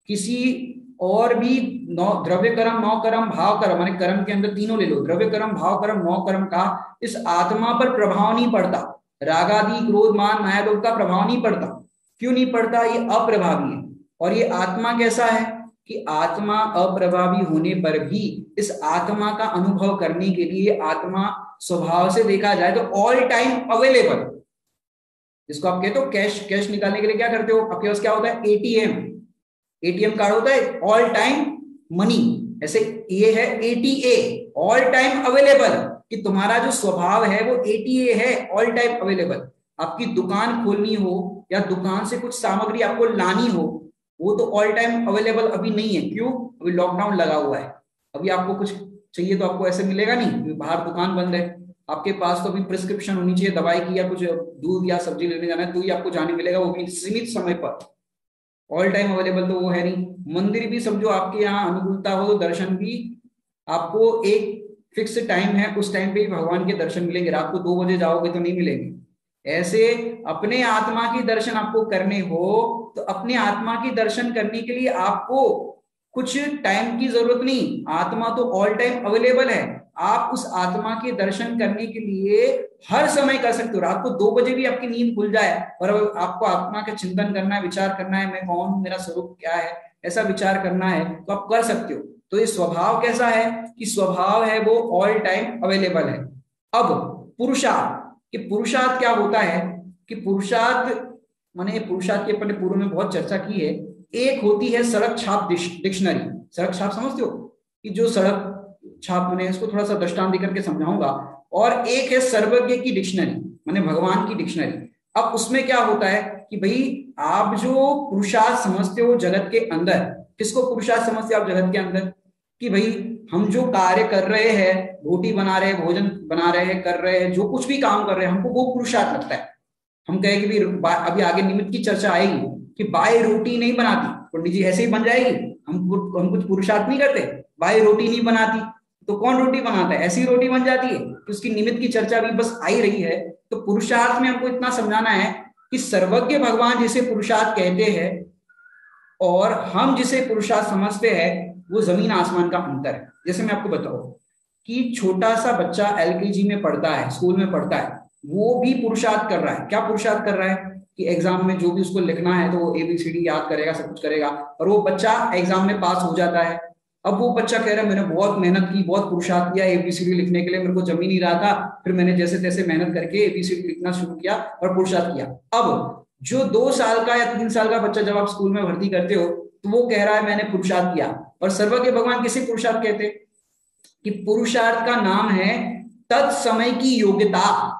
किसी और भी द्रव्य कर्म, नौ कर्म, भाव कर्म, माने कर्म के अंदर तीनों ले लो, द्रव्य कर्म, भाव कर्म, नौ कर्म का इस आत्मा पर प्रभाव नहीं पड़ता। रागादि, क्रोध, मान, माया लोभ का प्रभाव नहीं पड़ता। क्यों नहीं पड़ता? ये अप्रभावी है। और ये आत्मा कैसा है कि आत्मा अप्रभावी होने पर भी इस आत्मा का अनुभव करने के लिए आत्मा स्वभाव से देखा जाए तो ऑल टाइम अवेलेबल। जिसको आप कहते हो कैश, कैश निकालने के लिए क्या करते हो, आपके पास क्या होता है, एटीएम, एटीएम कार्ड होता है, ऑल टाइम मनी। ऐसे ये है एटीए, ऑल टाइम अवेलेबल, कि तुम्हारा जो स्वभाव है वो एटीए है, ऑल टाइम अवेलेबल। आपकी दुकान खोलनी हो या दुकान से कुछ सामग्री आपको लानी हो, वो तो ऑल टाइम अवेलेबल अभी नहीं है। क्यों, अभी लॉकडाउन लगा हुआ है, अभी आपको कुछ चाहिए तो आपको ऐसे मिलेगा नहीं, बाहर दुकान बंद है। आपके पास तो अभी प्रिस्क्रिप्शन होनी चाहिए दवाई की, या कुछ दूध या सब्जी लेने जाना है तो ही आपको जाने मिलेगा, वो भी सीमित समय पर। ऑल टाइम अवेलेबल तो वो है नहीं। मंदिर भी समझो आपके यहाँ अनुकूलता हो तो दर्शन भी आपको एक फिक्स टाइम है, उस टाइम पे ही भगवान के दर्शन मिलेंगे। रात को 2 बजे जाओगे तो नहीं मिलेंगे। ऐसे अपने आत्मा के दर्शन आपको करने हो तो अपने आत्मा की दर्शन करने के लिए आपको कुछ टाइम की जरूरत नहीं, आत्मा तो ऑल टाइम अवेलेबल है। आप उस आत्मा के दर्शन करने के लिए हर समय कर सकते हो। रात को 2 बजे भी आपकी नींद खुल जाए और आपको आत्मा का चिंतन करना है, विचार करना है, मैं कौन हूं, मेरा स्वरूप क्या है, ऐसा विचार करना है तो आप कर सकते हो। तो ये स्वभाव कैसा है कि स्वभाव है वो ऑल टाइम अवेलेबल है। अब पुरुषार्थ, कि पुरुषार्थ क्या होता है, कि पुरुषार्थ माने पुरुषार्थ की अपने पूर्व में बहुत चर्चा की है। एक होती है सड़क छाप डिक्शनरी, सड़क छाप समझते हो, कि जो सड़क छाप, मैंने इसको थोड़ा सा दृष्टांत देकर के समझाऊंगा। और एक है सर्वज्ञ की डिक्शनरी, माने भगवान की डिक्शनरी। अब उसमें क्या होता है कि भाई आप जो पुरुषार्थ समझते हो जगत के अंदर, किसको पुरुषार्थ समझते हो आप जगत के अंदर, कि भाई हम जो कार्य कर रहे हैं, रोटी बना रहे हैं, भोजन बना रहे हैं, कर रहे हैं, जो कुछ भी काम कर रहे हैं, हमको वो पुरुषार्थ लगता है। हम कहें कि भाई अभी आगे निमित्त की चर्चा आएगी कि बाई रोटी नहीं बनाती, पंडित जी ऐसे ही बन जाएगी, हम कुछ पुरुषार्थ नहीं करते, बाई रोटी नहीं बनाती तो कौन रोटी बनाता है, ऐसी रोटी बन जाती है। तो उसकी निमित्त की चर्चा भी बस आ ही रही है। तो पुरुषार्थ में हमको इतना समझाना है कि सर्वज्ञ भगवान जिसे पुरुषार्थ कहते हैं और हम जिसे पुरुषार्थ समझते हैं वो जमीन आसमान का अंतर है। जैसे मैं आपको बताऊं कि छोटा सा बच्चा एलकेजी में पढ़ता है, स्कूल में पढ़ता है, वो भी पुरुषार्थ कर रहा है। क्या पुरुषार्थ कर रहा है कि एग्जाम में जो भी उसको लिखना है तो वो ABCD याद करेगा, सब कुछ करेगा, और वो बच्चा एग्जाम में पास हो जाता है। अब वो बच्चा कह रहा है मैंने बहुत मेहनत की, बहुत पुरुषार्थ किया ABCD लिखने के लिए, मेरे को जम ही नहीं रहा था, फिर मैंने जैसे तैसे मेहनत करके ABCD लिखना शुरू किया और पुरुषार्थ किया। अब जो 2 साल का या 3 साल का बच्चा जब आप स्कूल में भर्ती करते हो तो वो कह रहा है मैंने पुरुषार्थ किया। और सर्वज्ञ भगवान किसे पुरुषार्थ कहते हैं कि पुरुषार्थ का नाम है तत्समय की योग्यता,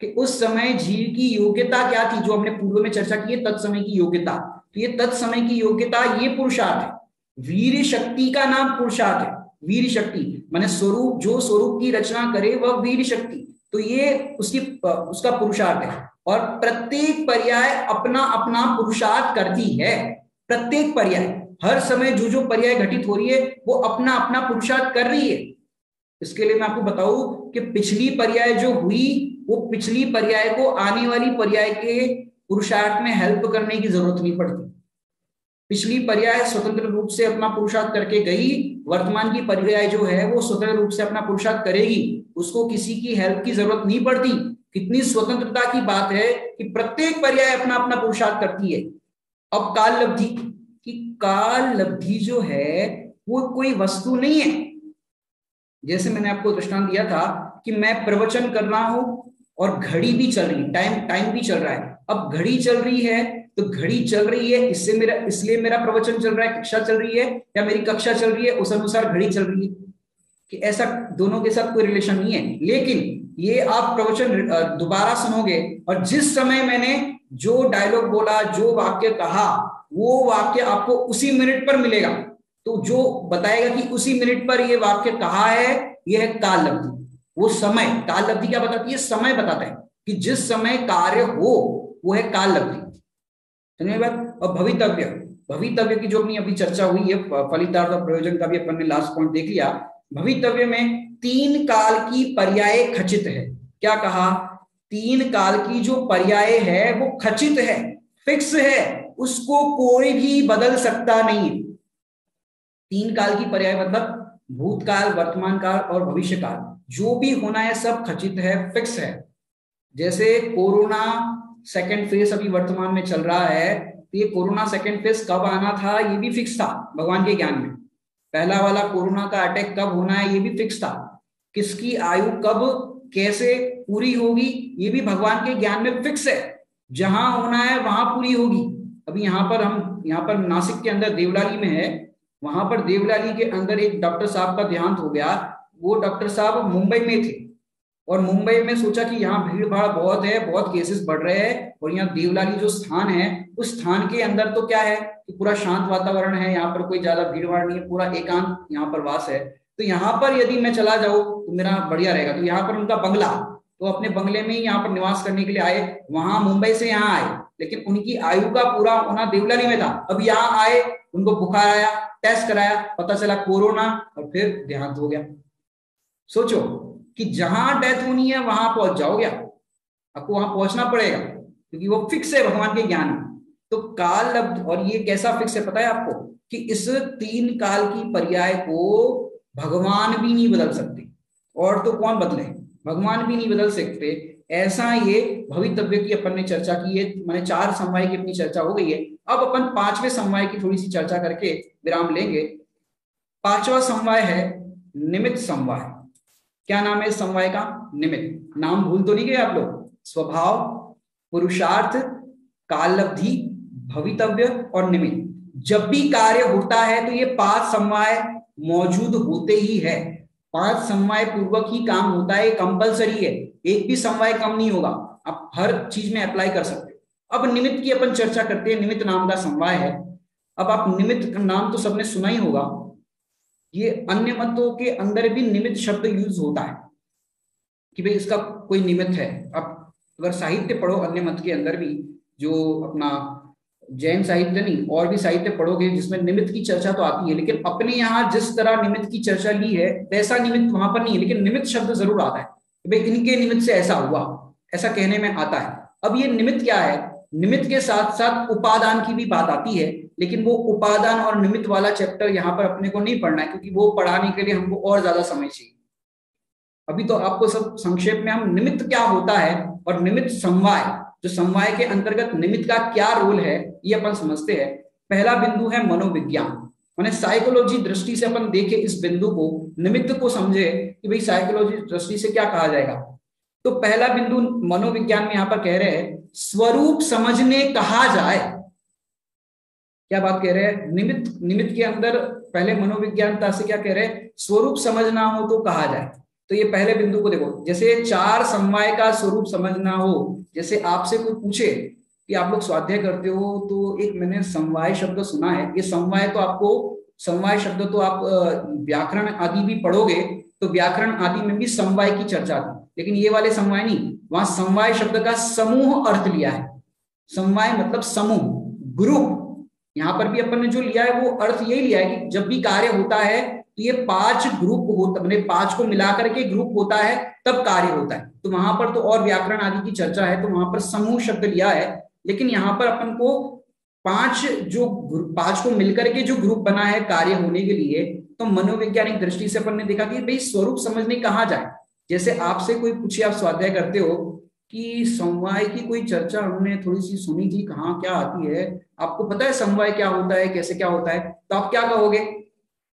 कि उस समय जीव की योग्यता क्या थी, जो हमने पूर्व में चर्चा की है, तत्समय की योग्यता। तो ये तत्समय की योग्यता ये पुरुषार्थ है। वीर शक्ति का नाम पुरुषार्थ है। वीर शक्ति माने स्वरूप, जो स्वरूप की रचना करे वह वीर शक्ति, तो ये उसका पुरुषार्थ है। और प्रत्येक पर्याय अपना अपना पुरुषार्थ करती है। प्रत्येक पर्याय, हर समय जो जो पर्याय घटित हो रही है वो अपना अपना पुरुषार्थ कर रही है। इसके लिए मैं आपको बताऊं कि पिछली पर्याय जो हुई वो पिछली पर्याय को आने वाली पर्याय के पुरुषार्थ में हेल्प करने की जरूरत नहीं पड़ती। पिछली पर्याय स्वतंत्र रूप से अपना पुरुषार्थ करके गई, वर्तमान की पर्याय जो है वो स्वतंत्र रूप से अपना पुरुषार्थ करेगी, उसको किसी की हेल्प की जरूरत नहीं पड़ती। कितनी स्वतंत्रता की बात है कि प्रत्येक पर्याय अपना अपना पुरुषार्थ करती है। अब काल लब्धि, कि काल लब्धि जो है वो कोई वस्तु नहीं है। जैसे मैंने आपको दृष्टांत दिया था कि मैं प्रवचन कर रहा हूं और घड़ी भी चल रही है, टाइम भी चल रहा है। अब घड़ी चल रही है तो घड़ी चल रही है, इसलिए मेरा प्रवचन चल रहा है, कक्षा चल रही है, या मेरी कक्षा चल रही है उस अनुसार घड़ी चल रही है, कि ऐसा दोनों के साथ कोई रिलेशन नहीं है। लेकिन ये आप प्रवचन दोबारा सुनोगे और जिस समय मैंने जो डायलॉग बोला, जो वाक्य कहा, वो वाक्य आपको उसी मिनट पर मिलेगा। तो जो बताएगा कि उसी मिनट पर ये वाक्य कहा है, यह है काल लब्धि। वो समय, काल लब्धि क्या बताती है, समय बताता है कि जिस समय कार्य हो वो है काल लब्धि। समझ में बात। और भवितव्य, भवितव्य की जो अपनी अभी चर्चा हुई है, फलितार्थ और प्रयोजन का भी अपन ने लास्ट पॉइंट देख लिया। भवितव्य में 3 काल की पर्याय खचित है। क्या कहा, 3 काल की जो पर्याय है वो खचित है, फिक्स है, उसको कोई भी बदल सकता नहीं है। 3 काल की पर्याय मतलब भूतकाल, वर्तमान काल और भविष्य काल, जो भी होना है सब खचित है, फिक्स है। जैसे कोरोना सेकेंड फेज अभी वर्तमान में चल रहा है, तो ये कोरोना सेकेंड फेज कब आना था ये भी फिक्स था भगवान के ज्ञान में। पहला वाला कोरोना का अटैक कब होना है ये भी फिक्स था। किसकी आयु कब कैसे पूरी होगी ये भी भगवान के ज्ञान में फिक्स है। जहां होना है वहां पूरी होगी। अभी हम यहाँ पर नासिक के अंदर देवलाली में है, वहां पर देवलाली के अंदर एक डॉक्टर साहब का देहांत हो गया। वो डॉक्टर साहब मुंबई में थे और मुंबई में सोचा कि यहाँ भीड़ भाड़ बहुत है, बहुत केसेस बढ़ रहे हैं और यहाँ देवलाली जो स्थान है उस स्थान के अंदर तो क्या है कि पूरा शांत वातावरण है, यहाँ पर कोई ज्यादा भीड़ भाड़ नहीं है, पूरा एकांत यहाँ पर वास है। तो यहाँ पर यदि मैं चला जाऊँ तो मेरा बढ़िया रहेगा। तो यहाँ पर उनका बंगला, तो अपने बंगले में ही यहाँ पर निवास करने के लिए आए। वहां मुंबई से यहाँ आए लेकिन उनकी आयु का पूरा होना देवलाली में था। अब यहाँ आए, उनको बुखार आया, टेस्ट कराया, पता चला कोरोना और फिर देहांत हो गया। सोचो कि जहां डेथ होनी है वहां पहुंच जाओगे, आपको वहां पहुंचना पड़ेगा क्योंकि वो फिक्स है भगवान के ज्ञान में। तो काल और ये कैसा फिक्स है पता है आपको कि इस 3 काल की पर्याय को भगवान भी नहीं बदल सकते। और तो कौन बदले, भगवान भी नहीं बदल सकते। ऐसा ये भवितव्य की अपन ने चर्चा की है, मैंने 4 समवाय की अपनी चर्चा हो गई है। अब अपन 5वें समवाय की थोड़ी सी चर्चा करके विराम लेंगे। 5वां समवाय है निमित्त समवाय। क्या नाम है इस समवाय का? निमित्त। नाम भूल तो नहीं गए आप लोग? स्वभाव, पुरुषार्थ, काललब्धि, भवितव्य और निमित्त। जब भी कार्य होता है तो ये 5 समवाय मौजूद होते ही है। 5 समवाय पूर्वक ही काम होता है, कंपलसरी है। एक भी समवाय कम नहीं होगा, आप हर चीज में अप्लाई कर सकते हो। अब निमित्त की अपन चर्चा करते हैं। निमित्त नाम का समवाय है। अब आप निमित्त का नाम तो सबने सुना ही होगा। ये अन्य मतों के अंदर भी निमित्त शब्द यूज होता है कि भाई इसका कोई निमित्त है। अब अगर साहित्य पढ़ो अन्य मत के अंदर भी, जो अपना जैन साहित्य नहीं और भी साहित्य पढ़ोगे जिसमें निमित्त की चर्चा तो आती है, लेकिन अपने यहाँ जिस तरह निमित्त की चर्चा ली है वैसा निमित्त वहां पर नहीं है। लेकिन निमित्त शब्द जरूर आता है कि भाई इनके निमित्त से ऐसा हुआ, ऐसा कहने में आता है। अब ये निमित्त क्या है? निमित्त के साथ साथ उपादान की भी बात आती है, लेकिन वो उपादान और निमित्त वाला चैप्टर यहाँ पर अपने को नहीं पढ़ना है क्योंकि वो पढ़ाने के लिए हमको और ज्यादा समय चाहिए। अभी तो आपको सब संक्षेप में हम निमित्त क्या होता है और निमित्त समवाय, जो समवाय के अंतर्गत निमित्त का क्या रोल है ये अपन समझते हैं। पहला बिंदु है मनोविज्ञान, माने साइकोलॉजी दृष्टि से अपन देखे इस बिंदु को, निमित्त को समझे कि भाई साइकोलॉजी दृष्टि से क्या कहा जाएगा। तो पहला बिंदु मनोविज्ञान में यहाँ पर कह रहे हैं स्वरूप समझने कहा जाए। क्या बात कह रहे हैं? निमित्त के अंदर पहले मनोविज्ञानता से क्या कह रहे हैं? स्वरूप समझना हो तो कहा जाए। तो ये पहले बिंदु को देखो, जैसे 4 समवाय का स्वरूप समझना हो। जैसे आपसे कोई पूछे कि आप लोग स्वाध्याय करते हो तो एक मैंने समवाय शब्द सुना है, ये समवाय तो आपको समवाय शब्द तो आप व्याकरण आदि भी पढ़ोगे तो व्याकरण आदि में भी समवाय की चर्चा थी, लेकिन ये वाले समवाय नहीं। वहां समवाय शब्द का समूह अर्थ लिया है। समवाय मतलब समूह, ग्रुप। यहाँ पर भी अपन ने जो लिया है वो अर्थ यही लिया है कि जब भी कार्य होता है तो ये 5 ग्रुप होता है, 5 को मिलाकर के ग्रुप होता है तब कार्य होता है। तो वहां पर तो और व्याकरण आदि की चर्चा है तो वहां पर समूह शब्द लिया है, लेकिन यहाँ पर अपन को 5 को मिलकर के जो ग्रुप बना है कार्य होने के लिए, तो मनोवैज्ञानिक दृष्टि से अपन ने देखा कि भाई स्वरूप समझने कहा जाए। जैसे आपसे कोई पूछे, आप स्वाध्याय करते हो कि समवाय की कोई चर्चा हमने थोड़ी सी सुनी थी, कहाँ क्या आती है, आपको पता है समवाय क्या होता है, कैसे क्या होता है, तो आप क्या कहोगे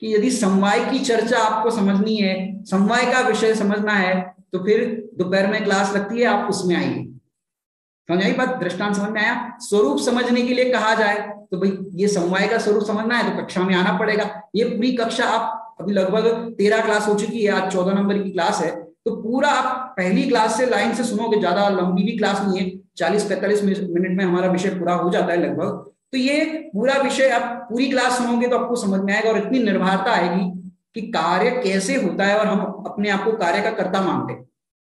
कि यदि समवाय की चर्चा आपको समझनी है, समवाय का विषय समझना है, तो फिर दोपहर में क्लास लगती है, आप उसमें आइए। समझ आई बात? दृष्टांत समझ में आया? स्वरूप समझने के लिए कहा जाए तो भाई ये समवाय का स्वरूप समझना है तो कक्षा में आना पड़ेगा। ये पूरी कक्षा आप अभी लगभग 13 क्लास हो चुकी है, आज 14 नंबर की क्लास है, तो पूरा आप पहली क्लास से लाइन से सुनोगे। ज्यादा लंबी भी क्लास नहीं है, 40-45 मिनट में हमारा विषय पूरा हो जाता है लगभग। तो ये पूरा विषय आप पूरी क्लास सुनोगे तो आपको समझ में आएगा और इतनी निर्भरता आएगी कि कार्य कैसे होता है और हम अपने आप को कार्य का कर्ता मानते हैं।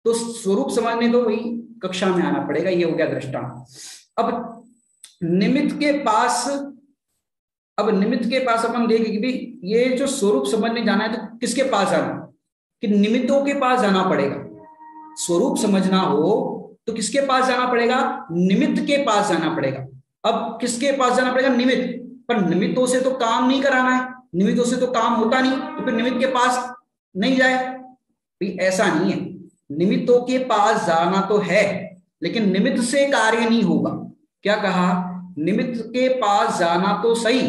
तो स्वरूप समझने तो वही कक्षा में आना पड़ेगा। ये हो गया दृष्टांत। अब निमित्त के पास अपन देखें कि भाई ये जो स्वरूप समझने जाना है तो किसके पास जाना, कि निमित्तों के पास जाना पड़ेगा। स्वरूप समझना हो तो किसके पास जाना पड़ेगा? निमित्त के पास जाना पड़ेगा। अब किसके पास जाना पड़ेगा? निमित्त। पर निमित्तों से तो काम नहीं कराना है, निमित्तों से तो काम होता नहीं, तो फिर निमित्त के पास नहीं जाए, भाई ऐसा नहीं है। निमित्तों के पास जाना तो है लेकिन निमित्त से कार्य नहीं होगा। क्या कहा निमित्त के पास जाना तो सही,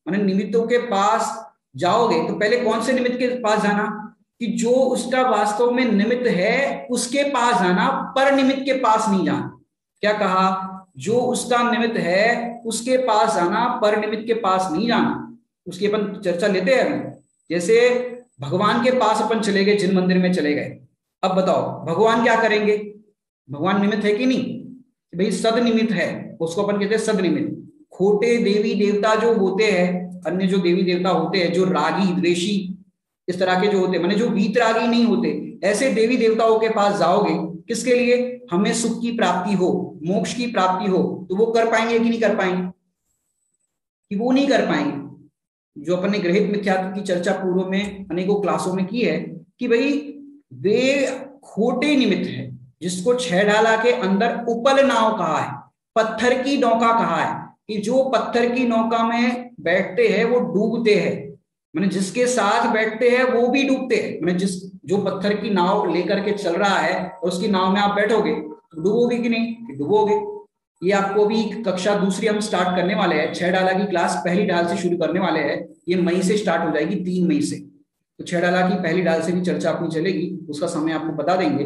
माने निमित्तों के पास जाओगे तो पहले कौन से निमित्त के पास जाना, कि जो उसका वास्तव में निमित्त है उसके पास जाना, पर निमित्त के पास नहीं जाना। क्या कहा, जो उसका निमित्त है उसके पास जाना, पर निमित्त के पास नहीं जाना। उसकी अपन चर्चा लेते हैं। जैसे भगवान के पास अपन चले गए, जिन मंदिर में चले गए, अब बताओ भगवान क्या करेंगे, भगवान निमित्त है कि नहीं, भाई सद निमित्त है, उसको अपन कहते हैं सद निमित्त। खोटे देवी देवता जो होते हैं, अन्य जो देवी देवता होते हैं, जो रागी द्वेषी इस तरह के जो होते हैं, माने जो वीतरागी नहीं होते, ऐसे देवी देवताओं के पास जाओगे किसके लिए, हमें सुख की प्राप्ति हो, मोक्ष की प्राप्ति हो, तो वो कर पाएंगे कि नहीं कर पाएंगे, कि वो नहीं कर पाएंगे। जो अपन ने ग्रहित मिथ्यात्व की चर्चा पूर्व में अनेकों क्लासों में की है, कि भाई वे खोटे निमित्त है, जिसको छह ढाला के अंदर उपल नाव कहा है, पत्थर की नौका कहा है, कि जो पत्थर की नौका में बैठते हैं वो डूबते हैं, मैंने जिसके साथ बैठते हैं वो भी डूबते हैं। मैंने जो पत्थर की नाव लेकर के चल रहा है और उसकी नाव में आप बैठोगे तो डूबोगे कि नहीं, कि डूबोगे। ये आपको भी कक्षा दूसरी हम स्टार्ट करने वाले हैं, छह डाला की क्लास पहली डाल से शुरू करने वाले हैं, ये मई से स्टार्ट हो जाएगी, 3 मई से। तो छह डाला की पहली डाल से भी चर्चा अपनी चलेगी, उसका समय आपको बता देंगे।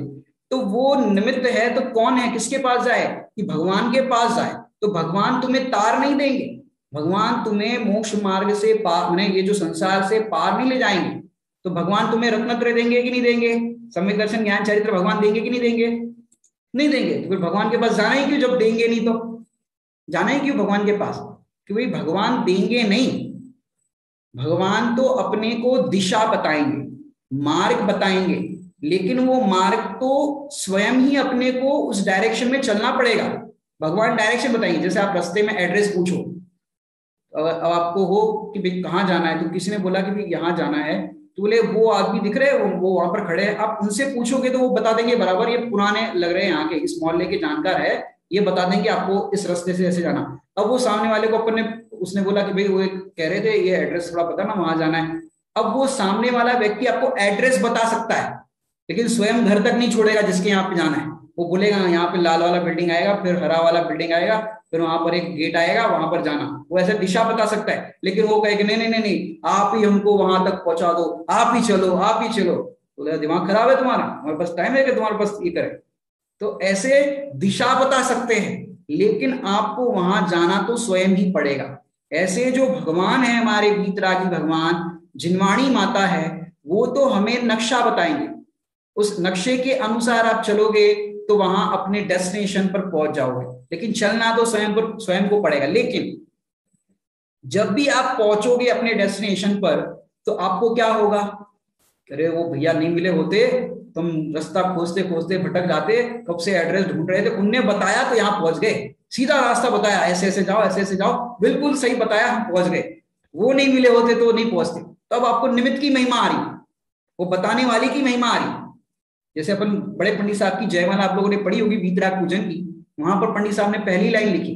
तो वो निमित्त है तो कौन है, किसके पास जाए, कि भगवान के पास जाए। तो भगवान तुम्हें तार नहीं देंगे, भगवान तुम्हें मोक्ष मार्ग से पार, ये जो संसार से पार नहीं ले जाएंगे। तो भगवान तुम्हें रत्नत्रय देंगे कि नहीं देंगे, सम्यक दर्शन ज्ञान चरित्र भगवान देंगे कि नहीं देंगे, नहीं देंगे। तो फिर भगवान के पास जाना ही क्यों, जब देंगे नहीं तो जाना ही क्यों भगवान के पास, कि भाई भगवान देंगे नहीं, भगवान तो अपने को दिशा बताएंगे, मार्ग बताएंगे, लेकिन वो मार्ग तो स्वयं ही अपने को उस डायरेक्शन में चलना पड़ेगा। भगवान डायरेक्शन बताएंगे, जैसे आप रास्ते में एड्रेस पूछो, अब आपको हो कि भाई कहाँ जाना है, तो किसी ने बोला कि भाई यहाँ जाना है, तो बोले वो आदमी दिख रहे हैं, वो वहां पर खड़े हैं, आप उनसे पूछोगे तो वो बता देंगे बराबर, ये पुराने लग रहे हैं, यहाँ के इस मोहल्ले के जानकार है, ये बता देंगे आपको इस रास्ते से ऐसे जाना। अब वो सामने वाले को अपन ने, उसने बोला कि भाई वो कह रहे थे ये एड्रेस थोड़ा पता ना, वहां जाना है। अब वो सामने वाला व्यक्ति आपको एड्रेस बता सकता है, लेकिन स्वयं घर तक नहीं छोड़ेगा जिसके यहाँ पे जाना है। वो बोलेगा यहाँ पे लाल वाला बिल्डिंग आएगा, फिर हरा वाला बिल्डिंग आएगा, फिर वहां पर एक गेट आएगा, वहां पर जाना। वो ऐसे दिशा बता सकता है, लेकिन वो कहेगा नहीं नहीं नहीं नहीं, आप ही हमको वहां तक पहुंचा दो, आप ही चलो, आप ही चलो। तो दिमाग खराब है तुम्हारा, हमारे पास टाइम है कि तुम्हारे पास ये करे। तो ऐसे दिशा बता सकते हैं, लेकिन आपको वहां जाना तो स्वयं ही पड़ेगा। ऐसे जो भगवान है हमारे वीतरागी भगवान, जिनवाणी माता है, वो तो हमें नक्शा बताएंगे, उस नक्शे के अनुसार आप चलोगे तो वहां अपने डेस्टिनेशन पर पहुंच जाओगे। लेकिन चलना तो स्वयं को पड़ेगा। लेकिन जब भी आप पहुंचोगे अपने डेस्टिनेशन पर, तो आपको क्या होगा, अरे वो भैया नहीं मिले होते, तुम रास्ता खोजते खोजते भटक जाते, कब से एड्रेस ढूंढ रहे थे, उनने बताया तो यहाँ पहुंच गए, सीधा रास्ता बताया, ऐसे ऐसे जाओ, ऐसे ऐसे जाओ, बिल्कुल सही बताया, हम पहुंच गए। वो नहीं मिले होते तो नहीं पहुंचते। तो अब आपको निमित्त की महिमा आ रही, वो बताने वाली की महिमा आ रही। जैसे अपन बड़े पंडित साहब की जयमाला आप लोगों ने पढ़ी होगी वीतराग पूजन की, वहां पर पंडित साहब ने पहली लाइन लिखी,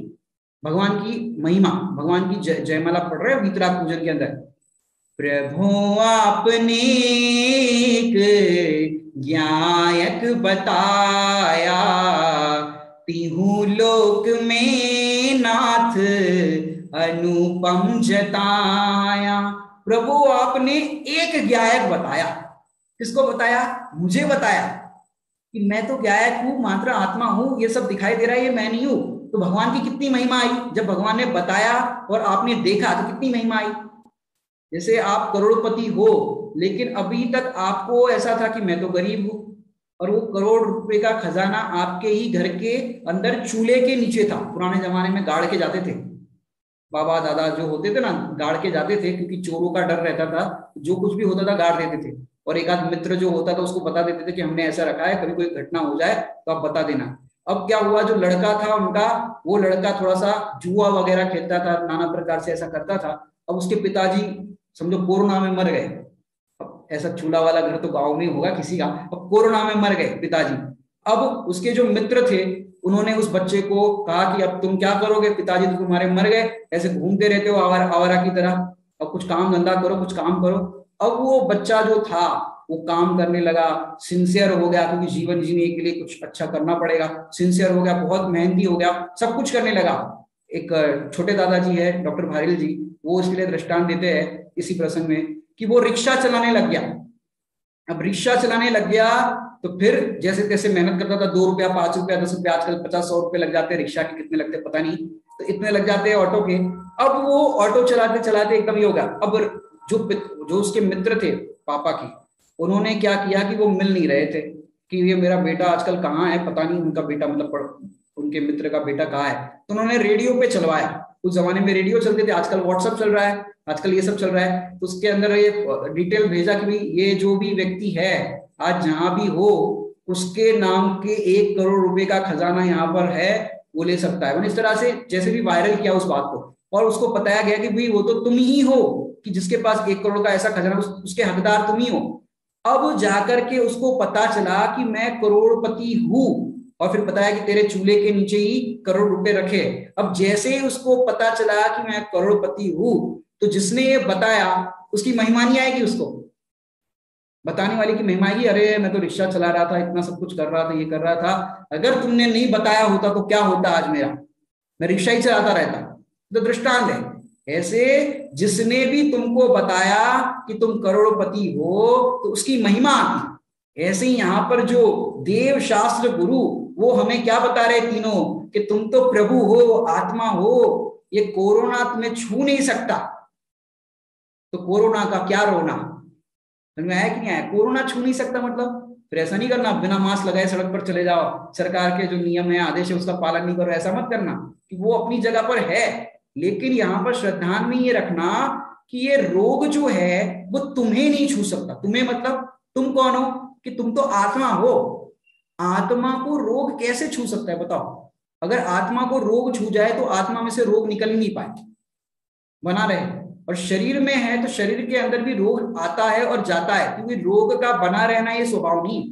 भगवान की महिमा, भगवान की जयमाला पढ़ रहे हैं वीतराग पूजन के अंदर, प्रभु आपने ज्ञायक बताया, तिहु लोक में नाथ अनुपम जताया। प्रभु आपने एक ज्ञायक बताया, किसको बताया, मुझे बताया, कि मैं तो गायक हूं, मात्र आत्मा हूं, ये सब दिखाई दे रहा है, ये मैं नहीं हूं। तो भगवान की कितनी महिमा आई, जब भगवान ने बताया और आपने देखा तो कितनी महिमा आई। जैसे आप करोड़पति हो, लेकिन अभी तक आपको ऐसा था कि मैं तो गरीब हूं, और वो करोड़ रुपए का खजाना आपके ही घर के अंदर चूल्हे के नीचे था। पुराने जमाने में गाड़ के जाते थे, बाबा दादा जो होते थे ना, गाड़ के जाते थे, क्योंकि चोरों का डर रहता था, जो कुछ भी होता था गाड़ देते थे। और एक आध मित्र जो होता था उसको बता देते थे कि हमने ऐसा रखा है, कभी कोई घटना हो जाए तो आप बता देना। अब क्या हुआ, जो लड़का था उनका, वो लड़का थोड़ा सा जुआ वगैरह खेलता था, नाना प्रकार से ऐसा करता था। अब उसके पिताजी समझो कोरोना में मर गए। अब ऐसा चूल्हा वाला घर तो गाँव में होगा किसी का, अब कोरोना में मर गए पिताजी। अब उसके जो मित्र थे उन्होंने उस बच्चे को कहा कि अब तुम क्या करोगे, पिताजी तो तुम्हारे मर गए, ऐसे घूमते रहते हो आवारा की तरह, अब कुछ काम धंधा करो, कुछ काम करो। अब वो बच्चा जो था वो काम करने लगा, सिंसियर हो गया, क्योंकि जीवन जीने के लिए कुछ अच्छा करना पड़ेगा, सिंसियर हो गया, बहुत मेहनती हो गया, सब कुछ करने लगा। एक छोटे दादाजी है डॉक्टर भारिल जी, वो इसके लिए दृष्टांत देते हैं इसी प्रसंग में कि वो रिक्शा चलाने लग गया। अब रिक्शा चलाने लग गया तो फिर जैसे तैसे मेहनत करता था, 2 रुपया 5 रुपया 10 रुपया, आजकल 50-100 रुपए लग जाते हैं, रिक्शा के कितने लगते पता नहीं, तो इतने लग जाते हैं ऑटो के। अब वो ऑटो चलाते चलाते एकदम ही होगा। अब जो जो उसके मित्र थे पापा की, उन्होंने क्या किया कि वो मिल नहीं रहे थे कि ये मेरा बेटा आजकल कहाँ है, पता नहीं उनका बेटा मतलब उनके मित्र का बेटा कहाँ है। तो उन्होंने रेडियो पे चलवाया, उस जमाने में रेडियो चलते थे, आजकल व्हाट्सएप चल रहा है, आजकल ये सब चल रहा है। तो उसके अंदर ये डिटेल भेजा कि भाई ये जो भी व्यक्ति है आज जहां भी हो, उसके नाम के 1 करोड़ रुपए का खजाना यहाँ पर है, वो ले सकता है। इस तरह से जैसे भी वायरल किया उस बात को, और उसको बताया गया कि भाई वो तो तुम ही हो कि जिसके पास 1 करोड़ का ऐसा खजाना, उसके हकदार तुम ही हो। अब जाकर के उसको पता चला कि मैं करोड़पति हूं, और फिर बताया कि तेरे चूल्हे के नीचे ही करोड़ रुपए रखे। अब जैसे ही उसको पता चला कि मैं करोड़पति हूं, तो जिसने ये बताया उसकी महिमा नहीं आएगी, उसको बताने वाले की महिमा आएगी, अरे मैं तो रिक्शा चला रहा था, इतना सब कुछ कर रहा था, ये कर रहा था, अगर तुमने नहीं बताया होता तो क्या होता आज मेरा, मैं रिक्शा ही चलाता रहता। तो दृष्टांत है ऐसे, जिसने भी तुमको बताया कि तुम करोड़पति हो तो उसकी महिमा आती। ऐसे ही यहाँ पर जो देव शास्त्र गुरु, वो हमें क्या बता रहे तीनों कि तुम तो प्रभु हो, आत्मा हो, ये कोरोना तुम्हें छू नहीं सकता। तो कोरोना का क्या रोना, समझ में आया कि नहीं आया? कोरोना छू नहीं सकता मतलब फिर ऐसा नहीं करना बिना मास्क लगाए सड़क पर चले जाओ, सरकार के जो नियम है आदेश है उसका पालन नहीं करो, ऐसा मत करना, कि वो अपनी जगह पर है। लेकिन यहाँ पर श्रद्धान में ये रखना कि ये रोग जो है वो तुम्हें नहीं छू सकता। तुम्हें मतलब तुम कौन हो कि तुम तो आत्मा हो, आत्मा को रोग कैसे छू सकता है बताओ? अगर आत्मा को रोग छू जाए तो आत्मा में से रोग निकल ही नहीं पाए, बना रहे। और शरीर में है तो शरीर के अंदर भी रोग आता है और जाता है, क्योंकि रोग का बना रहना ये स्वभाव नहीं,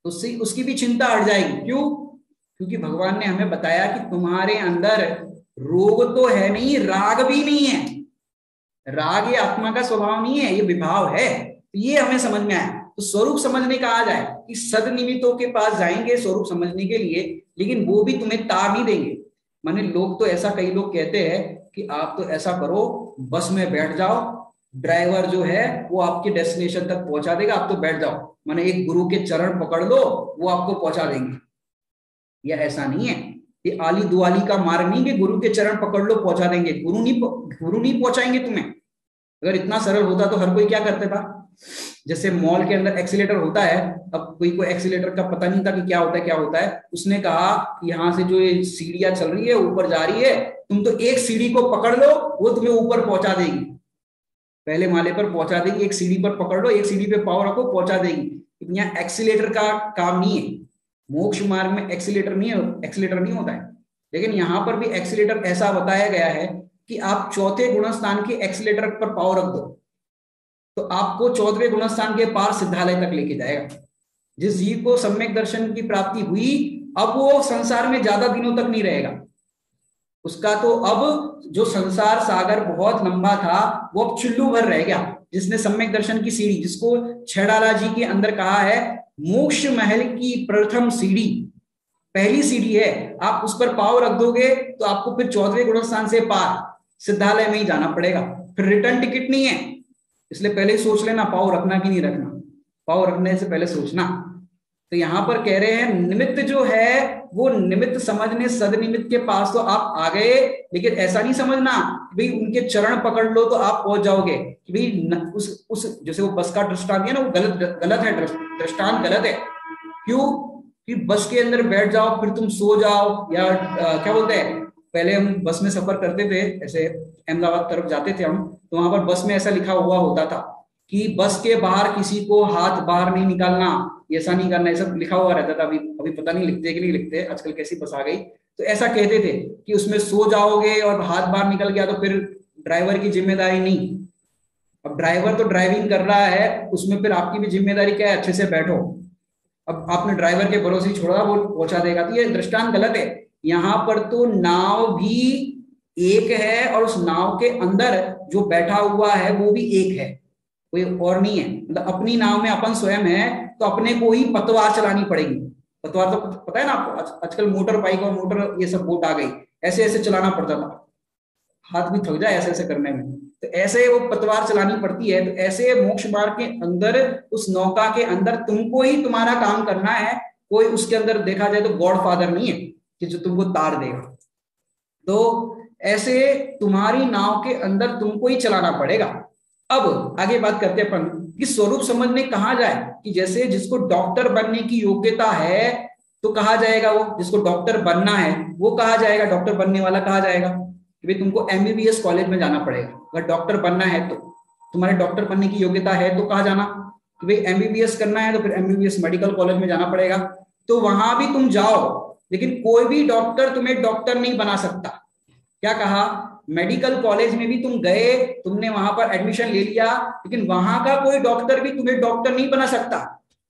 तो उसकी भी चिंता हट जाएगी। क्यों? क्योंकि भगवान ने हमें बताया कि तुम्हारे अंदर रोग तो है नहीं, राग भी नहीं है। राग ये आत्मा का स्वभाव नहीं है, ये विभाव है। तो ये हमें समझ में आया। तो स्वरूप समझने का आ जाए कि सदनिमित्तों के पास जाएंगे स्वरूप समझने के लिए, लेकिन वो भी तुम्हें तार नहीं देंगे। माने लोग तो ऐसा, कई लोग कहते हैं कि आप तो ऐसा करो, बस में बैठ जाओ, ड्राइवर जो है वो आपके डेस्टिनेशन तक पहुंचा देगा, आप तो बैठ जाओ। माने एक गुरु के चरण पकड़ लो, वो आपको पहुंचा देंगे। या ऐसा नहीं है, ये आली दुआली का मार्ग नहीं कि गुरु के चरण पकड़ लो पहुंचा देंगे। गुरु नहीं पहुंचाएंगे तुम्हें। अगर इतना सरल होता तो हर कोई क्या करता था? जैसे मॉल के अंदर एक्सीलेटर होता है, अब कोई को एक्सीलेटर का पता नहीं था कि क्या होता है क्या होता है, उसने कहा कि यहाँ से जो ये सीढ़ियां चल रही है ऊपर जा रही है, तुम तो एक सीढ़ी को पकड़ लो, वो तुम्हें ऊपर पहुंचा देगी, पहले माले पर पहुंचा देगी। एक सीढ़ी पर पकड़ लो, एक सीढ़ी पे पाव रखो, पहुंचा देगी। यहाँ एक्सीलेटर का काम नहीं है, मोक्ष मार्ग में एक्सीलेटर नहीं होता है। लेकिन यहाँ पर भी एक्सीलेटर ऐसा बताया गया है कि आप चौथे गुणस्थान के एक्सीलेटर पर पाव रख दो तो आपको चौथे गुणस्थान के पार सिद्धालय तक लेके जाएगा। जिस जीव को सम्यक दर्शन की प्राप्ति हुई, अब वो संसार में ज्यादा दिनों तक नहीं रहेगा। उसका तो अब जो संसार सागर बहुत लंबा था वो अब चुल्लू भर रह गया। जिसने सम्यक दर्शन की सीढ़ी, जिसको छेड़ाला जी के अंदर कहा है मोक्ष महल की प्रथम सीढ़ी, पहली सीढ़ी है, आप उस पर पाव रख दोगे तो आपको फिर चौथे गुणस्थान से पार सिद्धालय में ही जाना पड़ेगा, फिर रिटर्न टिकट नहीं है। इसलिए पहले ही सोच लेना पाव रखना कि नहीं रखना, पाव रखने से पहले सोचना। तो यहां पर कह रहे हैं निमित्त जो है वो निमित्त समझने सदनिमित्त के पास तो आप आ गए, लेकिन ऐसा नहीं समझना भाई उनके चरण पकड़ लो तो आप पहुंच जाओगे। कि भाई उस जैसे वो बस का दृष्टांत है ना, वो गलत है, दृष्टांत गलत है। क्यों? कि बस के अंदर बैठ जाओ फिर तुम सो जाओ, या क्या बोलते हैं, पहले हम बस में सफर करते थे, ऐसे अहमदाबाद तरफ जाते थे हम, तो वहां पर बस में ऐसा लिखा हुआ होता था कि बस के बाहर किसी को हाथ बाहर नहीं निकालना, ऐसा नहीं करना, ऐसा लिखा हुआ रहता था। अभी पता नहीं लिखते कि नहीं लिखते, आजकल कैसी बस आ गई। तो ऐसा कहते थे कि उसमें सो जाओगे और हाथ बाहर निकल गया तो फिर ड्राइवर की जिम्मेदारी नहीं। अब ड्राइवर तो ड्राइविंग कर रहा है, उसमें फिर आपकी भी जिम्मेदारी क्या है, अच्छे से बैठो। अब आपने ड्राइवर के भरोसे छोड़ा, वो पहुंचा देगा। तो ये दृष्टांत गलत है। यहाँ पर तो नाव भी एक है और उस नाव के अंदर जो बैठा हुआ है वो भी एक है, कोई और नहीं है। मतलब अपनी नाव में अपन स्वयं है तो अपने को ही पतवार चलानी पड़ेगी। पतवार तो पता है ना आपको, आजकल मोटर बाइक और मोटर ये सब बोट आ गई, ऐसे ऐसे चलाना पड़ता था, हाथ भी थक जाए ऐसे ऐसे करने में, तो ऐसे वो पतवार चलानी पड़ती है। तो ऐसे मोक्ष मार्ग के अंदर, उस नौका के अंदर तुमको ही तुम्हारा काम करना है। कोई उसके अंदर देखा जाए तो गॉड फादर नहीं है कि जो तुमको तार देगा। तो ऐसे तुम्हारी नाव के अंदर तुमको ही चलाना पड़ेगा। अब आगे बात करते हैं अपन कि स्वरूप समझने कहा जाए कि जैसे जिसको डॉक्टर बनने की योग्यता है तो कहा जाएगा, वो जिसको डॉक्टर बनना है वो कहा जाएगा, डॉक्टर बनने वाला कहा जाएगा कि भाई तुमको एमबीबीएस कॉलेज में जाना पड़ेगा। अगर डॉक्टर बनना है तो तुम्हारे डॉक्टर बनने की योग्यता है तो कहा जाना कि भाई एमबीबीएस करना है तो फिर एमबीबीएस मेडिकल कॉलेज में जाना पड़ेगा। तो वहां भी तुम जाओ, लेकिन कोई भी डॉक्टर तुम्हें डॉक्टर नहीं बना सकता। क्या कहा, मेडिकल कॉलेज में भी तुम गए, तुमने वहां पर एडमिशन ले लिया, लेकिन वहां का कोई डॉक्टर भी तुम्हें डॉक्टर नहीं बना सकता।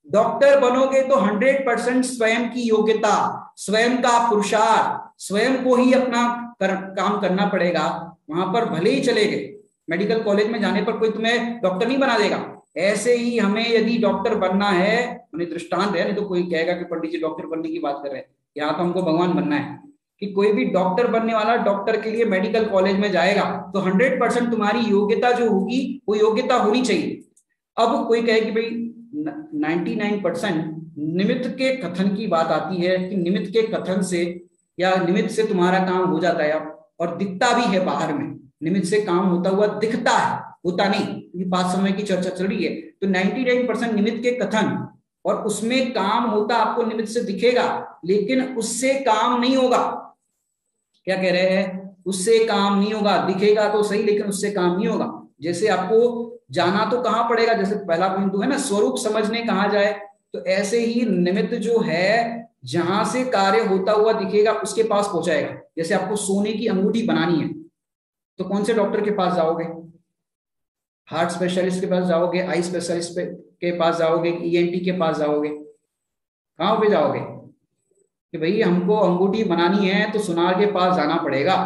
डॉक्टर बनोगे तो 100% स्वयं की योग्यता, स्वयं का पुरुषार्थ, स्वयं को ही अपना काम करना पड़ेगा। वहां पर भले ही चले गए, मेडिकल कॉलेज में जाने पर कोई तुम्हें डॉक्टर नहीं बना देगा। ऐसे ही हमें यदि डॉक्टर बनना है, दृष्टांत है, नहीं तो कोई कहेगा कि पंडित जी डॉक्टर बनने की बात कर रहे हैं, यहाँ तो हमको भगवान बनना है। कि कोई भी डॉक्टर बनने वाला डॉक्टर के लिए मेडिकल कॉलेज में जाएगा तो 100% तुम्हारी योग्यता जो होगी वो योग्यता होनी चाहिए। अब कोई कहे कि भाई 99% निमित्त के कथन की बात आती है कि निमित्त के कथन से या निमित्त से तुम्हारा काम हो जाता है, और दिखता भी है बाहर में, निमित्त से काम होता हुआ दिखता है, होता नहीं। ये बात समय की चर्चा चल रही है। तो 99% निमित्त के कथन, और उसमें काम होता आपको निमित्त से दिखेगा, लेकिन उससे काम नहीं होगा। क्या कह रहे हैं, उससे काम नहीं होगा, दिखेगा तो सही लेकिन उससे काम नहीं होगा। जैसे आपको जाना तो कहां पड़ेगा, जैसे पहला पॉइंट तो है ना स्वरूप समझने कहा जाए, तो ऐसे ही निमित्त जो है जहां से कार्य होता हुआ दिखेगा उसके पास पहुंचाएगा। जैसे आपको सोने की अंगूठी बनानी है तो कौन से डॉक्टर के पास जाओगे, हार्ट स्पेशलिस्ट के पास जाओगे, आई स्पेशलिस्ट के पास जाओगे, ईएनटी के पास जाओगे, कहां पे जाओगे कि भाई हमको अंगूठी बनानी है तो सुनार के पास जाना पड़ेगा,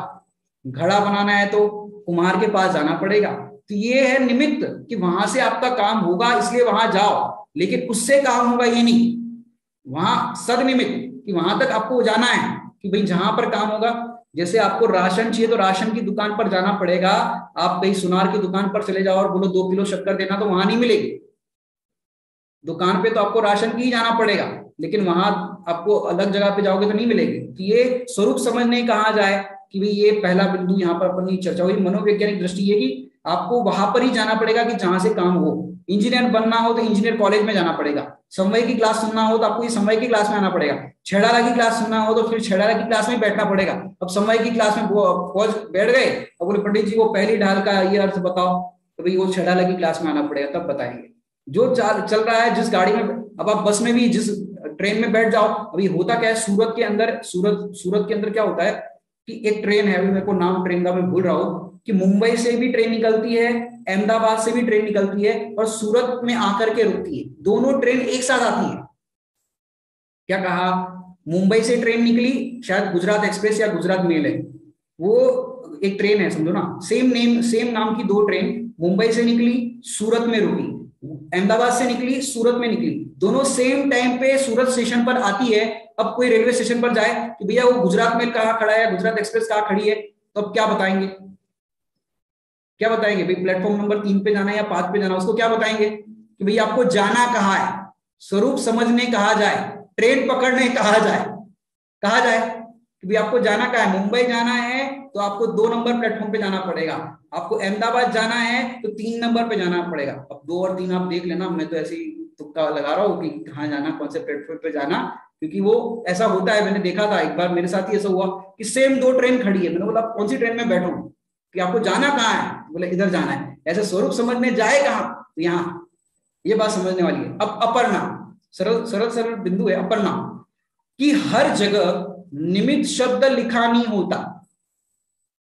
घड़ा बनाना है तो कुम्हार के पास जाना पड़ेगा। तो ये है निमित्त कि वहां से आपका काम होगा इसलिए वहां जाओ, लेकिन उससे काम होगा ये नहीं। वहां सदनिमित्त कि वहां तक आपको जाना है कि भाई जहां पर काम होगा। जैसे आपको राशन चाहिए तो राशन की दुकान पर जाना पड़ेगा। आप कहीं सुनार की दुकान पर चले जाओ और बोलो 2 किलो शक्कर देना, तो वहां नहीं मिलेगी। दुकान पे तो आपको राशन की ही जाना पड़ेगा, लेकिन वहां आपको अलग जगह पे जाओगे तो नहीं मिलेगी। तो ये स्वरूप समझने कहा जाए कि भाई ये पहला बिंदु यहाँ पर अपनी चर्चा हुई। मनोवैज्ञानिक दृष्टि ये कि आपको वहां पर ही जाना पड़ेगा कि जहां से काम हो। इंजीनियर बनना हो तो इंजीनियर कॉलेज में जाना पड़ेगा, समय की क्लास सुनना हो तो आपको समय की क्लास में आना पड़ेगा, छेड़ाला की क्लास सुनना हो तो फिर छेड़ाला की क्लास में बैठना पड़ेगा। अब समय की क्लास में पहुंच बैठ गए और बोले पंडित जी वो पहली ढाल का ये अर्थ बताओ, तो भाई वो छेड़ाला की क्लास में आना पड़ेगा, तब बताएंगे। जो चल रहा है जिस गाड़ी में, अब आप बस में भी जिस ट्रेन में बैठ जाओ। अभी होता क्या है सूरत के अंदर, सूरत के अंदर क्या होता है कि एक ट्रेन है, अभी मेरे को नाम ट्रेन का मैं भूल रहा हूँ, कि मुंबई से भी ट्रेन निकलती है, अहमदाबाद से भी ट्रेन निकलती है और सूरत में आकर के रुकती है। दोनों ट्रेन एक साथ आती है। क्या कहा, मुंबई से ट्रेन निकली, शायद गुजरात एक्सप्रेस या गुजरात मेल है, वो एक ट्रेन है समझो ना, सेम नाम की 2 ट्रेन मुंबई से निकली, सूरत में रुकी, अहमदाबाद से निकली, सूरत में निकली, दोनों सेम टाइम पे सूरत स्टेशन पर आती है। अब कोई रेलवे स्टेशन पर जाए कि भैया वो गुजरात मेल कहाँ खड़ा है, गुजरात एक्सप्रेस कहाँ खड़ी है, तो अब क्या बताएंगे, क्या बताएंगे भाई प्लेटफॉर्म नंबर 3 पे जाना है या 5 पे जाना, उसको क्या बताएंगे कि भाई आपको जाना कहाँ है। स्वरूप समझने कहा जाए, ट्रेन पकड़ने कहा जाए कि भाई आपको जाना कहाँ है। मुंबई जाना है तो आपको 2 नंबर प्लेटफॉर्म पे जाना पड़ेगा, आपको अहमदाबाद जाना है तो 3 नंबर पे जाना पड़ेगा। अब 2 और 3 आप देख लेना, मैं तो ऐसे ही तुक्का लगा रहा हूँ कि कहाँ जाना, कौन से प्लेटफॉर्म पे जाना, क्योंकि वो ऐसा होता है। मैंने देखा था एक बार, मेरे साथ ही ऐसा हुआ कि सेम 2 ट्रेन खड़ी है, मैंने बोला कौन सी ट्रेन में बैठूं, कि आपको जाना कहाँ है, बोले इधर जाना है। ऐसे स्वरूप समझने जाए कहाँ, तो यहाँ ये बात समझने वाली है। अब अपर नाम, सरल बिंदु है अपर नाम, कि हर जगह निमित्त शब्द लिखा नहीं होता।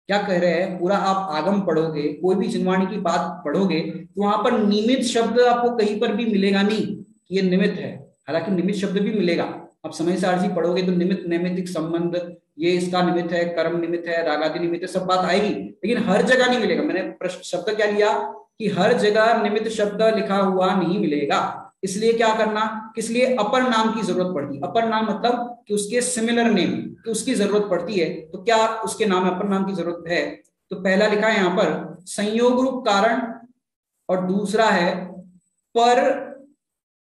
क्या कह रहे हैं, पूरा आप आगम पढ़ोगे, कोई भी जिनवाणी की बात पढ़ोगे तो वहां पर निमित्त शब्द आपको कहीं पर भी मिलेगा नहीं कि ये निमित्त है। हालांकि निमित्त शब्द भी मिलेगा, आप समय सारथी पढ़ोगे तो निमित्त नैमित्तिक संबंध, ये इसका निमित्त है, कर्म निमित्त है, रागादि निमित्त है, सब बात आएगी, लेकिन हर जगह नहीं मिलेगा। मैंने शब्द क्या लिया कि हर जगह निमित्त शब्द लिखा हुआ नहीं मिलेगा। इसलिए क्या करना, किस लिए अपर नाम की जरूरत पड़ती है। अपर नाम मतलब कि उसके सिमिलर नेम कि उसकी जरूरत पड़ती है। तो क्या उसके नाम में अपर नाम की जरूरत है। तो पहला लिखा है यहां पर संयोग रूप कारण, और दूसरा है पर,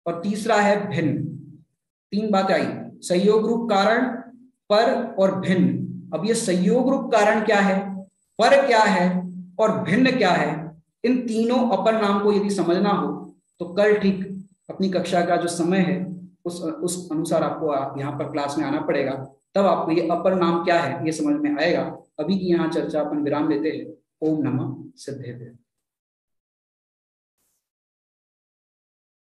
और तीसरा है भिन्न। तीन बात आई, संयोग रूप कारण, पर और भिन्न। अब ये संयोग रूप कारण क्या है, पर क्या है और भिन्न क्या है, इन तीनों अपर नाम को यदि समझना हो तो कल ठीक अपनी कक्षा का जो समय है उस अनुसार आपको यहाँ पर क्लास में आना पड़ेगा। तब आपको ये अपर नाम क्या है ये समझ में आएगा। अभी की यहाँ चर्चा अपन विराम लेते हैं। ओम नमः सिद्धेश्वराय।